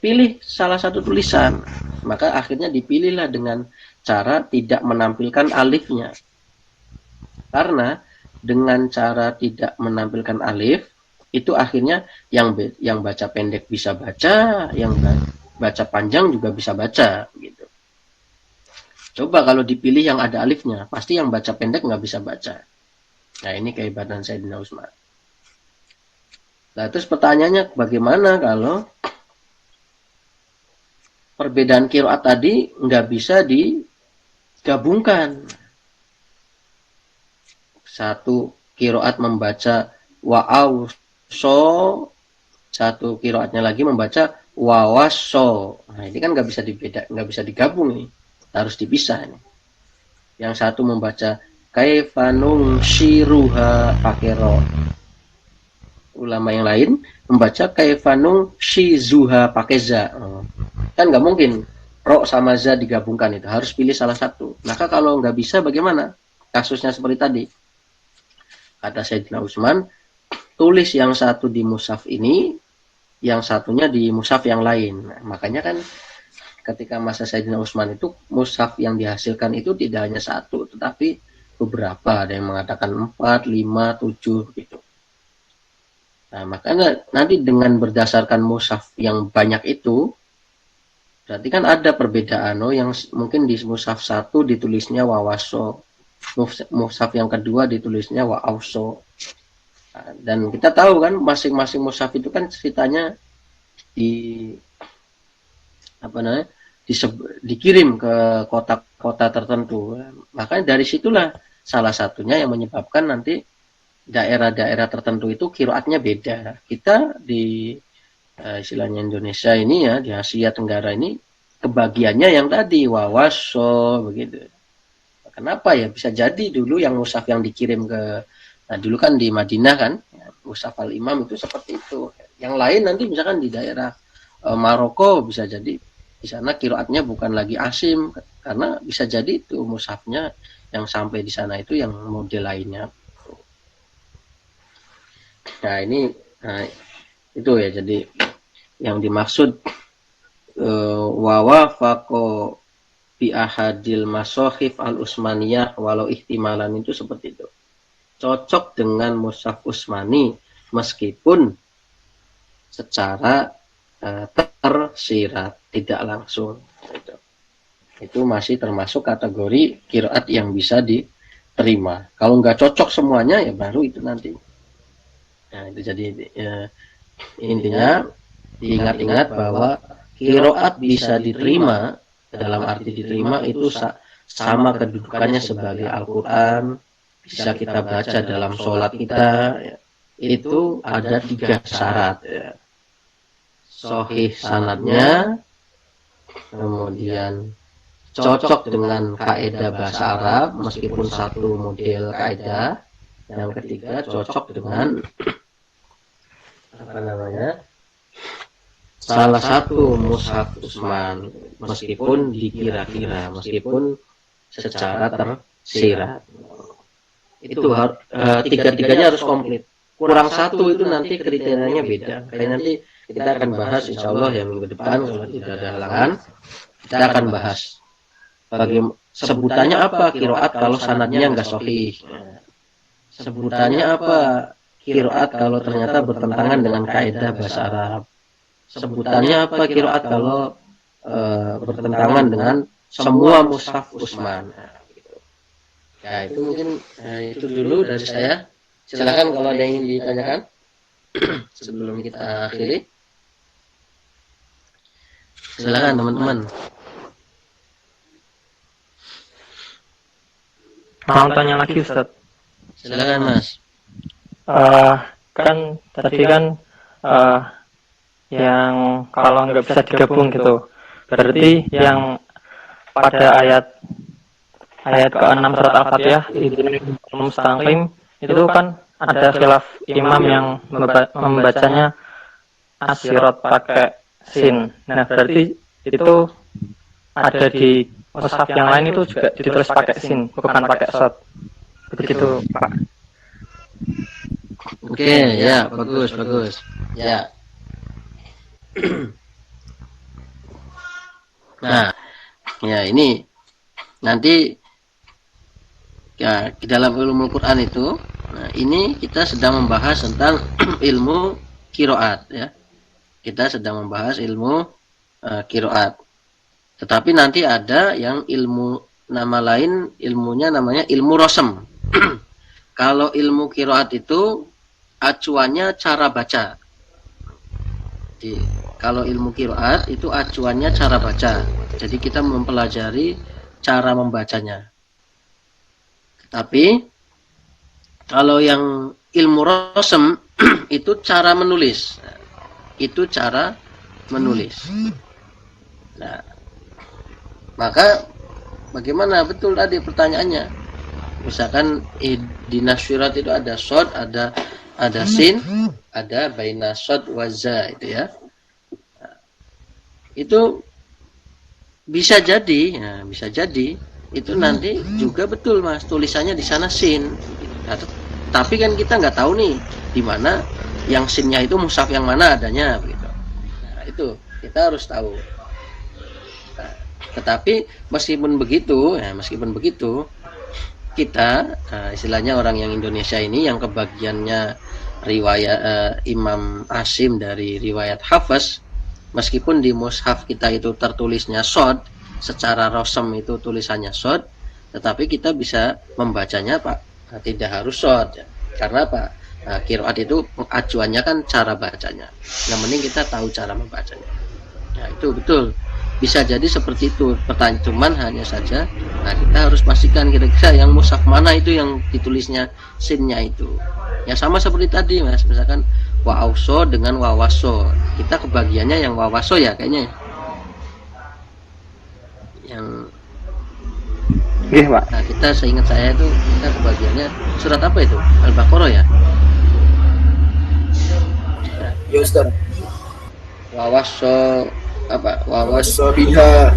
pilih salah satu tulisan. Maka akhirnya dipilihlah dengan cara tidak menampilkan alifnya. Karena dengan cara tidak menampilkan alif, itu akhirnya yang baca pendek bisa baca, yang baca panjang juga bisa baca gitu. Coba kalau dipilih yang ada alifnya, pasti yang baca pendek nggak bisa baca. Nah, ini kehebatan Sayyidina Utsman. Nah, terus pertanyaannya bagaimana kalau perbedaan qiraat tadi nggak bisa digabungkan? Satu qiraat membaca wa'auso, satu qiraatnya lagi membaca wawaso. Nah, ini kan nggak bisa digabung nih, harus dipisah nih. Yang satu membaca kaifanung shiruha pakai ro. Ulama yang lain membaca kaifanung shizuha pakai za. Kan nggak mungkin ro sama za digabungkan, itu harus pilih salah satu. Maka kalau nggak bisa bagaimana? Kasusnya seperti tadi. Kata Sayyidina Utsman, tulis yang satu di mushaf ini, yang satunya di mushaf yang lain. Nah, makanya kan ketika masa Sayyidina Utsman itu mushaf yang dihasilkan itu tidak hanya satu, tetapi beberapa. Ada yang mengatakan 4, 5, 7 gitu. Nah, makanya nanti dengan berdasarkan mushaf yang banyak itu, berarti kan ada perbedaan. Yang mungkin di mushaf 1 ditulisnya wawaso, mushaf yang kedua ditulisnya wa'auso. Nah, dan kita tahu kan masing-masing mushaf itu kan ceritanya dikirim ke kota-kota tertentu. Makanya dari situlah salah satunya yang menyebabkan nanti daerah-daerah tertentu itu qiraatnya beda. Kita di istilahnya Indonesia ini ya, di Asia Tenggara ini kebagiannya yang tadi wawaso begitu. Kenapa ya? Bisa jadi dulu yang mushaf yang dikirim dulu kan di Madinah kan, ya, mushaf Al-Imam itu seperti itu. Yang lain nanti misalkan di daerah Maroko bisa jadi di sana qiraatnya bukan lagi Asim, karena bisa jadi itu mushafnya yang sampai di sana itu yang model lainnya. Nah, itu ya, jadi yang dimaksud wawafaqo bi ahadil masohif al-Utsmaniyah walau ihtimalan itu seperti itu. Cocok dengan mushaf Utsmani meskipun secara tersirat, tidak langsung. Itu masih termasuk kategori qiraat yang bisa diterima. Kalau nggak cocok semuanya ya baru itu nanti. Nah, itu jadi intinya diingat-ingat bahwa qiraat bisa diterima, dalam arti diterima itu sama kedudukannya sebagai Al-Quran, bisa kita baca dalam sholat kita, ya. Itu ada 3 syarat ya. Sahih sanadnya, kemudian cocok dengan kaidah bahasa Arab meskipun satu model kaidah, yang ketiga cocok dengan salah satu mushaf Utsman meskipun dikira-kira, meskipun secara tersirat. Itu tiga-tiganya harus komplit. Kurang satu itu nanti kriterianya beda. Kayak nanti kita akan bahas insya Allah ya minggu depan kalau tidak ada halangan, kita akan bahas sebutannya apa qiraat kalau sanadnya nggak sahih. Sebutannya apa qiraat kalau ternyata bertentangan dengan kaidah bahasa Arab. Sebutannya apa qiraat kalau bertentangan dengan semua mushaf Utsman. Ya, itu mungkin itu dulu dari saya. Silakan kalau ada yang ingin ditanyakan sebelum kita akhiri. Silakan teman-teman. Mau tanya lagi Ustaz. Silakan Mas. Kan tadi kan yang kalau nggak bisa digabung gitu, berarti yang pada ayat ke-6 surat Al-Fatihah mustaqim itu kan ada khilaf imam yang membacanya asyirat pakai sin. Nah, berarti itu ada di mushaf yang lain itu juga ditulis pakai sin, bukan pakai shad. Begitu, Pak. Oke, ya, bagus. Ya. Nah, ya ini nanti ya di dalam ilmu Quran itu, nah ini kita sedang membahas tentang ilmu qiraat ya. Kita sedang membahas ilmu qiraat. Tetapi nanti ada yang ilmu nama lain, ilmunya namanya ilmu rosem. Kalau ilmu qiraat itu acuannya cara baca. Jadi, kalau ilmu qiraat itu acuannya cara baca. Jadi kita mempelajari cara membacanya. Tapi kalau yang ilmu rosem itu cara menulis. Itu cara menulis. Nah, maka bagaimana betul tadi pertanyaannya? Misalkan di nasyirat itu ada shod, ada sin, ada baina shod waza itu ya. Nah, itu bisa jadi, ya, bisa jadi itu nanti juga betul mas tulisannya di sana sin. Nah, tapi kan kita nggak tahu nih di mana yang sinnya itu mushaf yang mana adanya begitu. Nah, itu kita harus tahu. Nah, tetapi meskipun begitu kita istilahnya orang yang Indonesia ini yang kebagiannya riwayat Imam Asim dari riwayat Hafs, meskipun di mushaf kita itu tertulisnya shod, secara rosem itu tulisannya shod, tetapi kita bisa membacanya tidak harus shod ya. Karena qiraat itu acuannya kan cara bacanya. Yang penting kita tahu cara membacanya. Ya, itu betul. Bisa jadi seperti itu. Pertanyaan cuman hanya saja kita harus pastikan kira-kira yang mushaf mana itu yang ditulisnya sinnya itu. Ya sama seperti tadi mas, misalkan wa'auso dengan wawaso. Kita kebagiannya yang wawaso ya kayaknya. Yang Pak. Nah, kita seingat saya itu kita kebagiannya surat apa itu? Al-Baqarah ya? Ya Ustaz. Wawaso apa? Wawaso biha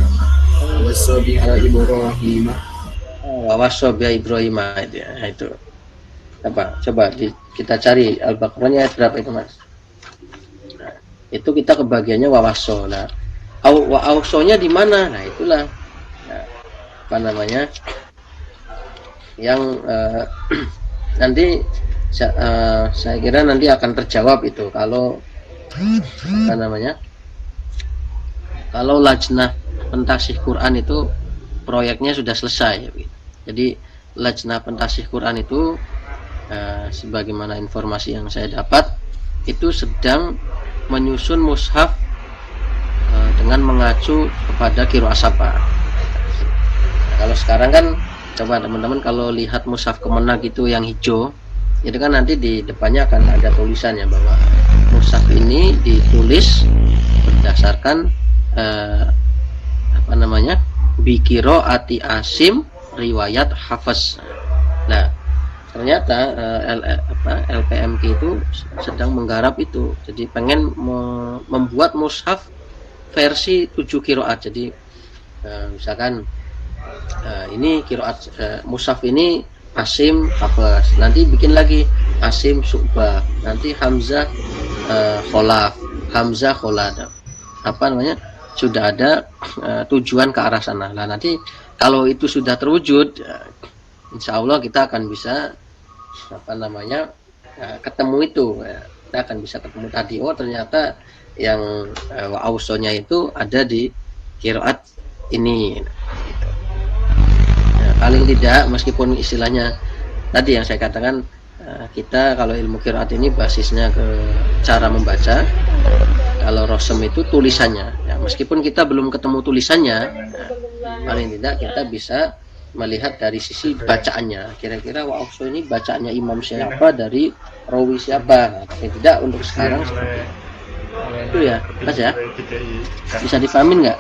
Ibrahim. Wawaso biha Ibrahim itu ya, itu. Apa? Coba kita cari Al-Baqarahnya ayat berapa itu, Mas? Nah, itu kita kebagiannya wawaso. Nah, wa'ausonya di mana? Nah, itulah. Nah, apa namanya? Yang nanti saya kira nanti akan terjawab itu kalau apa namanya? Kalau lajnah pentasih Quran itu proyeknya sudah selesai. Jadi lajnah pentasih Quran itu sebagaimana informasi yang saya dapat itu sedang menyusun mushaf dengan mengacu kepada qiraat sapa. Nah, kalau sekarang kan coba teman-teman kalau lihat mushaf Kemenag itu yang hijau, itu kan nanti di depannya akan ada tulisannya bahwa mushaf ini ditulis berdasarkan apa namanya bikiro ati Asim riwayat Hafs. Nah ternyata LPMK itu sedang menggarap itu, jadi pengen membuat mushaf versi 7 qiraat. Jadi misalkan ini qiraat mushaf ini Asim Hafs, nanti bikin lagi Asim Syu'bah, nanti Hamzah Kholaf, Hamzah Kholad, apa namanya sudah ada tujuan ke arah sana. Nah nanti kalau itu sudah terwujud, insya Allah kita akan bisa apa namanya ketemu itu. Kita akan bisa ketemu tadi. Oh ternyata yang wa'ausonya itu ada di qiraat ini. Gitu. Nah, paling tidak meskipun istilahnya tadi yang saya katakan kita kalau ilmu qiraat ini basisnya ke cara membaca. Kalau rosem itu tulisannya, ya, meskipun kita belum ketemu tulisannya, paling tidak kita bisa melihat dari sisi bacaannya. Kira-kira wa'auso ini bacaannya imam siapa, dari rawi siapa. Paling tidak untuk sekarang seperti itu ya, Mas ya. Bisa dipahamin nggak?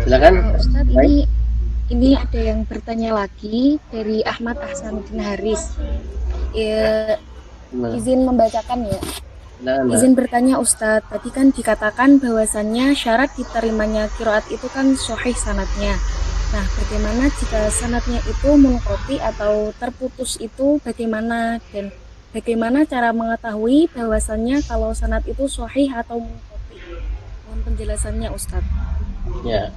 Silakan. Ustadz, ini ada yang bertanya lagi dari Ahmad Ahsanuddin Haris. Izin membacakan ya. Izin bertanya Ustadz, tadi kan dikatakan bahwasannya syarat diterimanya qiraat itu kan sahih sanadnya. Nah, bagaimana jika sanadnya itu munqati atau terputus itu bagaimana, dan Bagaimana cara mengetahui bahwasannya kalau sanad itu sahih atau munqati? Mohon penjelasannya Ustadz. Ya,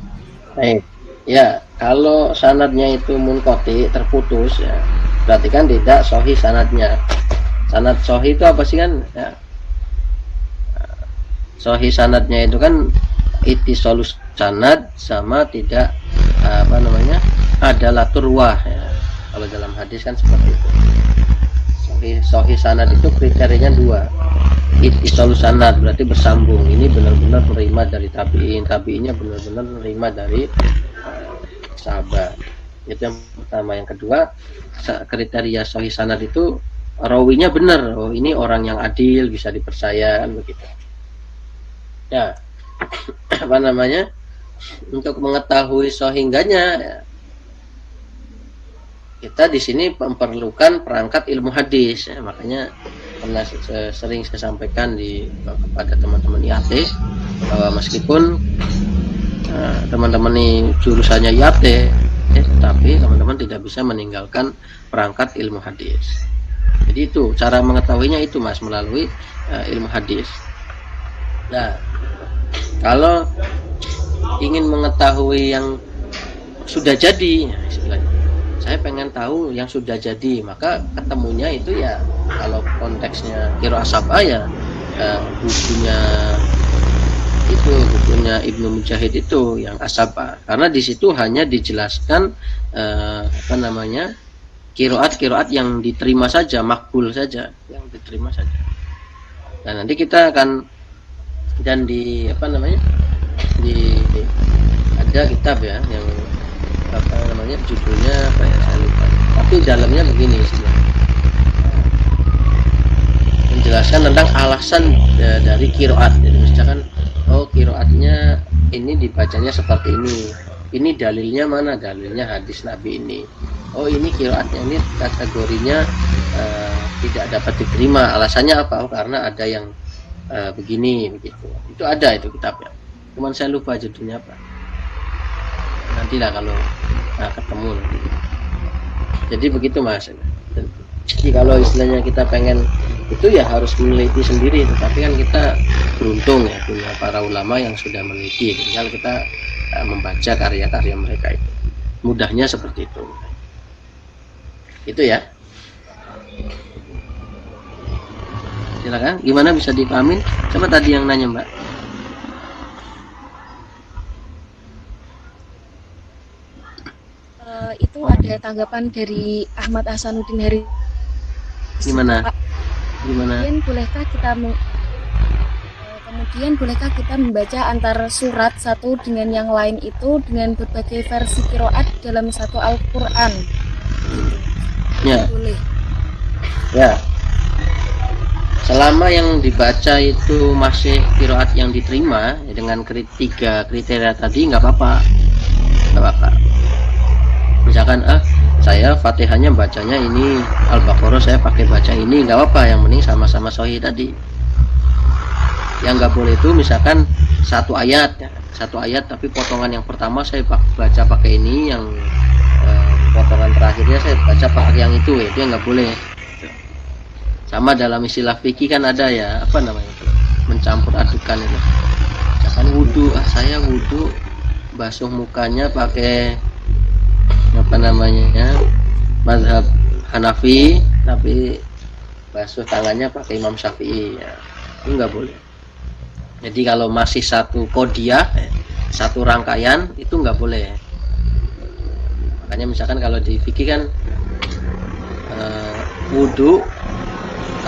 baik. Ya, kalau sanadnya itu munqati, terputus ya, berarti kan tidak sahih sanadnya. Sanad sahih itu apa sih kan? Ya, sahih sanadnya itu kan ittisalus sanad sama tidak adalah turwah ya. Kalau dalam hadis kan seperti itu. Sahih sanad itu kriterianya dua. Ittisalus sanad berarti bersambung. Ini benar-benar menerima dari tabi'in, tabi'innya benar-benar menerima dari sahabat. Itu yang pertama. Yang kedua, kriteria sahih sanad itu rawinya benar. Oh, ini orang yang adil, bisa dipercaya kan begitu. Ya, untuk mengetahui sahihnya ya, kita di sini memerlukan perangkat ilmu hadis ya. Makanya pernah sering saya sampaikan kepada teman-teman IAT bahwa meskipun teman-teman ini jurusannya IAT tapi teman-teman tidak bisa meninggalkan perangkat ilmu hadis. Jadi itu cara mengetahuinya itu Mas, melalui ilmu hadis. Nah, kalau ingin mengetahui yang sudah jadi, istilahnya, saya pengen tahu yang sudah jadi, maka ketemunya itu ya kalau konteksnya Qiraah Sab'ah ya bukunya Ibnu Mujahid itu yang As-Sab'ah, karena di situ hanya dijelaskan qiraat yang diterima saja, makbul saja, yang diterima saja. Dan nanti kita akan ada kitab ya yang judulnya apa ya, saya lupa. Tapi dalamnya begini sebenarnya. Menjelaskan tentang alasan dari qiraat. Jadi misalkan qiraatnya ini dibacanya seperti ini. Ini dalilnya mana? Dalilnya hadis Nabi ini. Oh, ini qiraatnya ini kategorinya tidak dapat diterima. Alasannya apa? Oh, karena ada yang begini begitu. Itu ada itu kitabnya. Cuman saya lupa judulnya apa. Nantilah kalau ketemu nanti. Jadi begitu Mas. Jadi kalau istilahnya kita pengen itu ya harus meneliti sendiri. Tetapi kan kita beruntung ya punya para ulama yang sudah meneliti. Tinggal kita membaca karya-karya mereka itu. Mudahnya seperti itu. Itu ya. Silakan, gimana bisa dipahamin? Siapa tadi yang nanya Mbak? Itu ada tanggapan dari Ahmad Hasanuddin Hari. Gimana? Kemudian bolehkah kita membaca antara surat satu dengan yang lain itu dengan berbagai versi qiraat dalam satu Al-Quran? Ya. Boleh. Ya. Selama yang dibaca itu masih qiraat yang diterima ya, dengan tiga kriteria tadi nggak apa-apa. Misalkan saya Fatihahnya bacanya ini, Al-Baqarah saya pakai baca ini, nggak apa-apa, yang penting sama-sama sahih tadi. Yang nggak boleh itu misalkan satu ayat tapi potongan yang pertama saya baca pakai ini, yang potongan terakhirnya saya baca pakai yang itu yang nggak boleh. Sama dalam istilah fikih kan ada ya, mencampur adukan itu. Misalkan wudu, saya wudu basuh mukanya pakai mazhab Hanafi, tapi basuh tangannya pakai Imam Syafi'i ya. Itu nggak boleh. Jadi kalau masih satu kodiah, satu rangkaian, itu nggak boleh. Makanya misalkan kalau di fikih kan wudu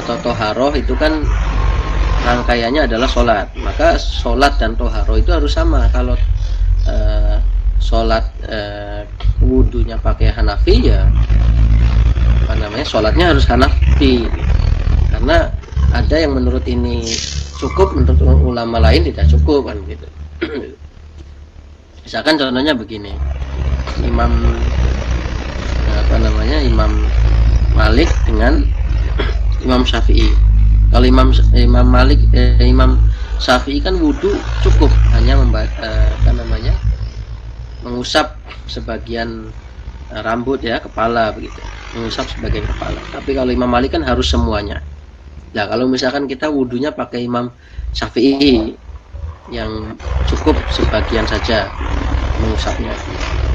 atau toharoh itu kan rangkaiannya adalah sholat, maka sholat dan toharoh itu harus sama. Kalau sholat wudunya pakai Hanafi ya sholatnya harus Hanafi, karena ada yang menurut ini cukup, menurut ulama lain tidak cukup kan gitu. Misalkan contohnya begini, Imam Malik dengan Imam Syafi'i. Kalau Imam Syafi'i kan wudu cukup hanya mengusap sebagian rambut ya, kepala begitu. mengusap sebagai kepala. Tapi kalau Imam Malik kan harus semuanya. Nah, kalau misalkan kita wudhunya pakai Imam Syafi'i yang cukup sebagian saja mengusapnya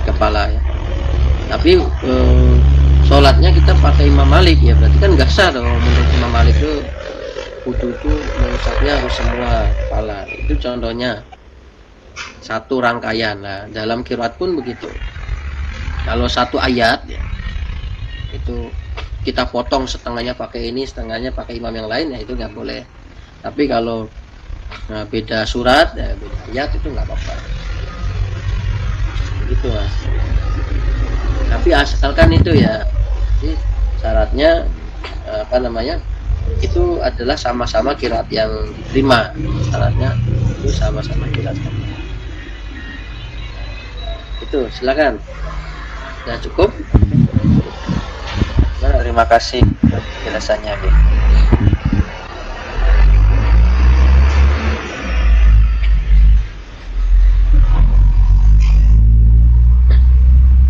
kepala ya. Tapi sholatnya kita pakai Imam Malik ya, berarti kan nggak sah dong. Menurut Imam Malik itu wudhu itu mengusapnya harus semua kepala. Itu contohnya satu rangkaian. Nah, dalam qiraat pun begitu. Kalau satu ayat ya, itu kita potong setengahnya pakai ini, setengahnya pakai imam yang lain, ya itu nggak boleh. Tapi kalau beda surat, ya beda ayat, itu nggak apa-apa. Gitu Mas. Tapi asalkan itu ya, jadi syaratnya apa namanya, itu adalah sama-sama qiraat yang diterima. Syaratnya itu sama-sama qiraat. Itu silakan. Sudah cukup. Terima kasih penjelasannya, Dek.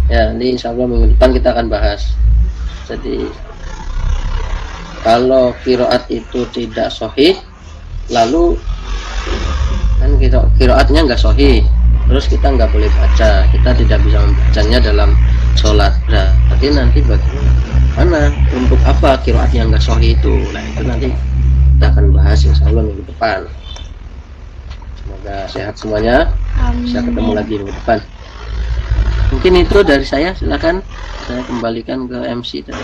Ya, nanti insya Allah minggu depan kita akan bahas. Jadi kalau qiraat itu tidak sahih, lalu kan qiraatnya nggak sahih, terus kita nggak boleh baca, kita tidak bisa membacanya dalam sholat. Berarti nanti bagaimana, untuk apa qiraat yang nggak sahih itu? Nah itu nanti kita akan bahas insya Allah minggu depan. Semoga sehat semuanya. Bisa ketemu lagi minggu depan. Mungkin itu dari saya, silakan saya kembalikan ke MC tadi.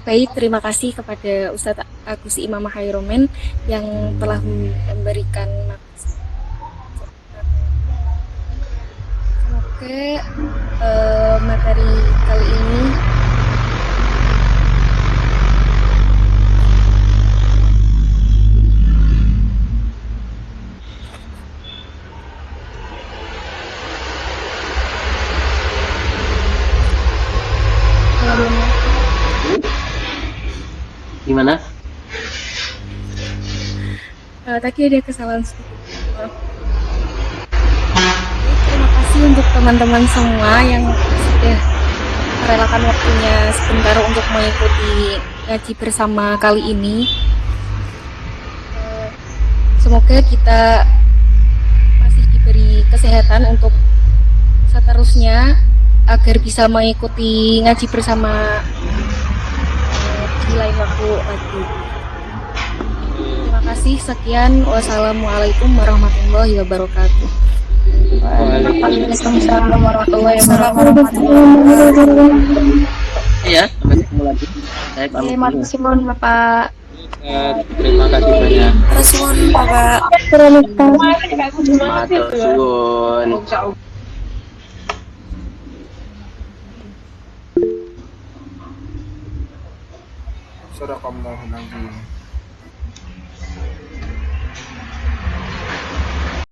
Baik, terima kasih kepada Ustadz Agus Imam Hairomen yang telah memberikan semoga materi kali ini Gimana? tadi ada kesalahan sedikit. Terima kasih untuk teman-teman semua yang sudah merelakan waktunya sebentar untuk mengikuti ngaji bersama kali ini. Semoga kita masih diberi kesehatan untuk seterusnya agar bisa mengikuti ngaji bersama di lain waktu lagi. Terima kasih, sekian. Wassalamualaikum warahmatullahi wabarakatuh. Waalaikumsalam warahmatullahi wabarakatuh. Ya, sampai ketemu lagi. Saya pamit Terima dulu. kasih mohon Bapak. Terima kasih banyak. Rasul Bapak. Matur suwun. Sadaqallahul azim.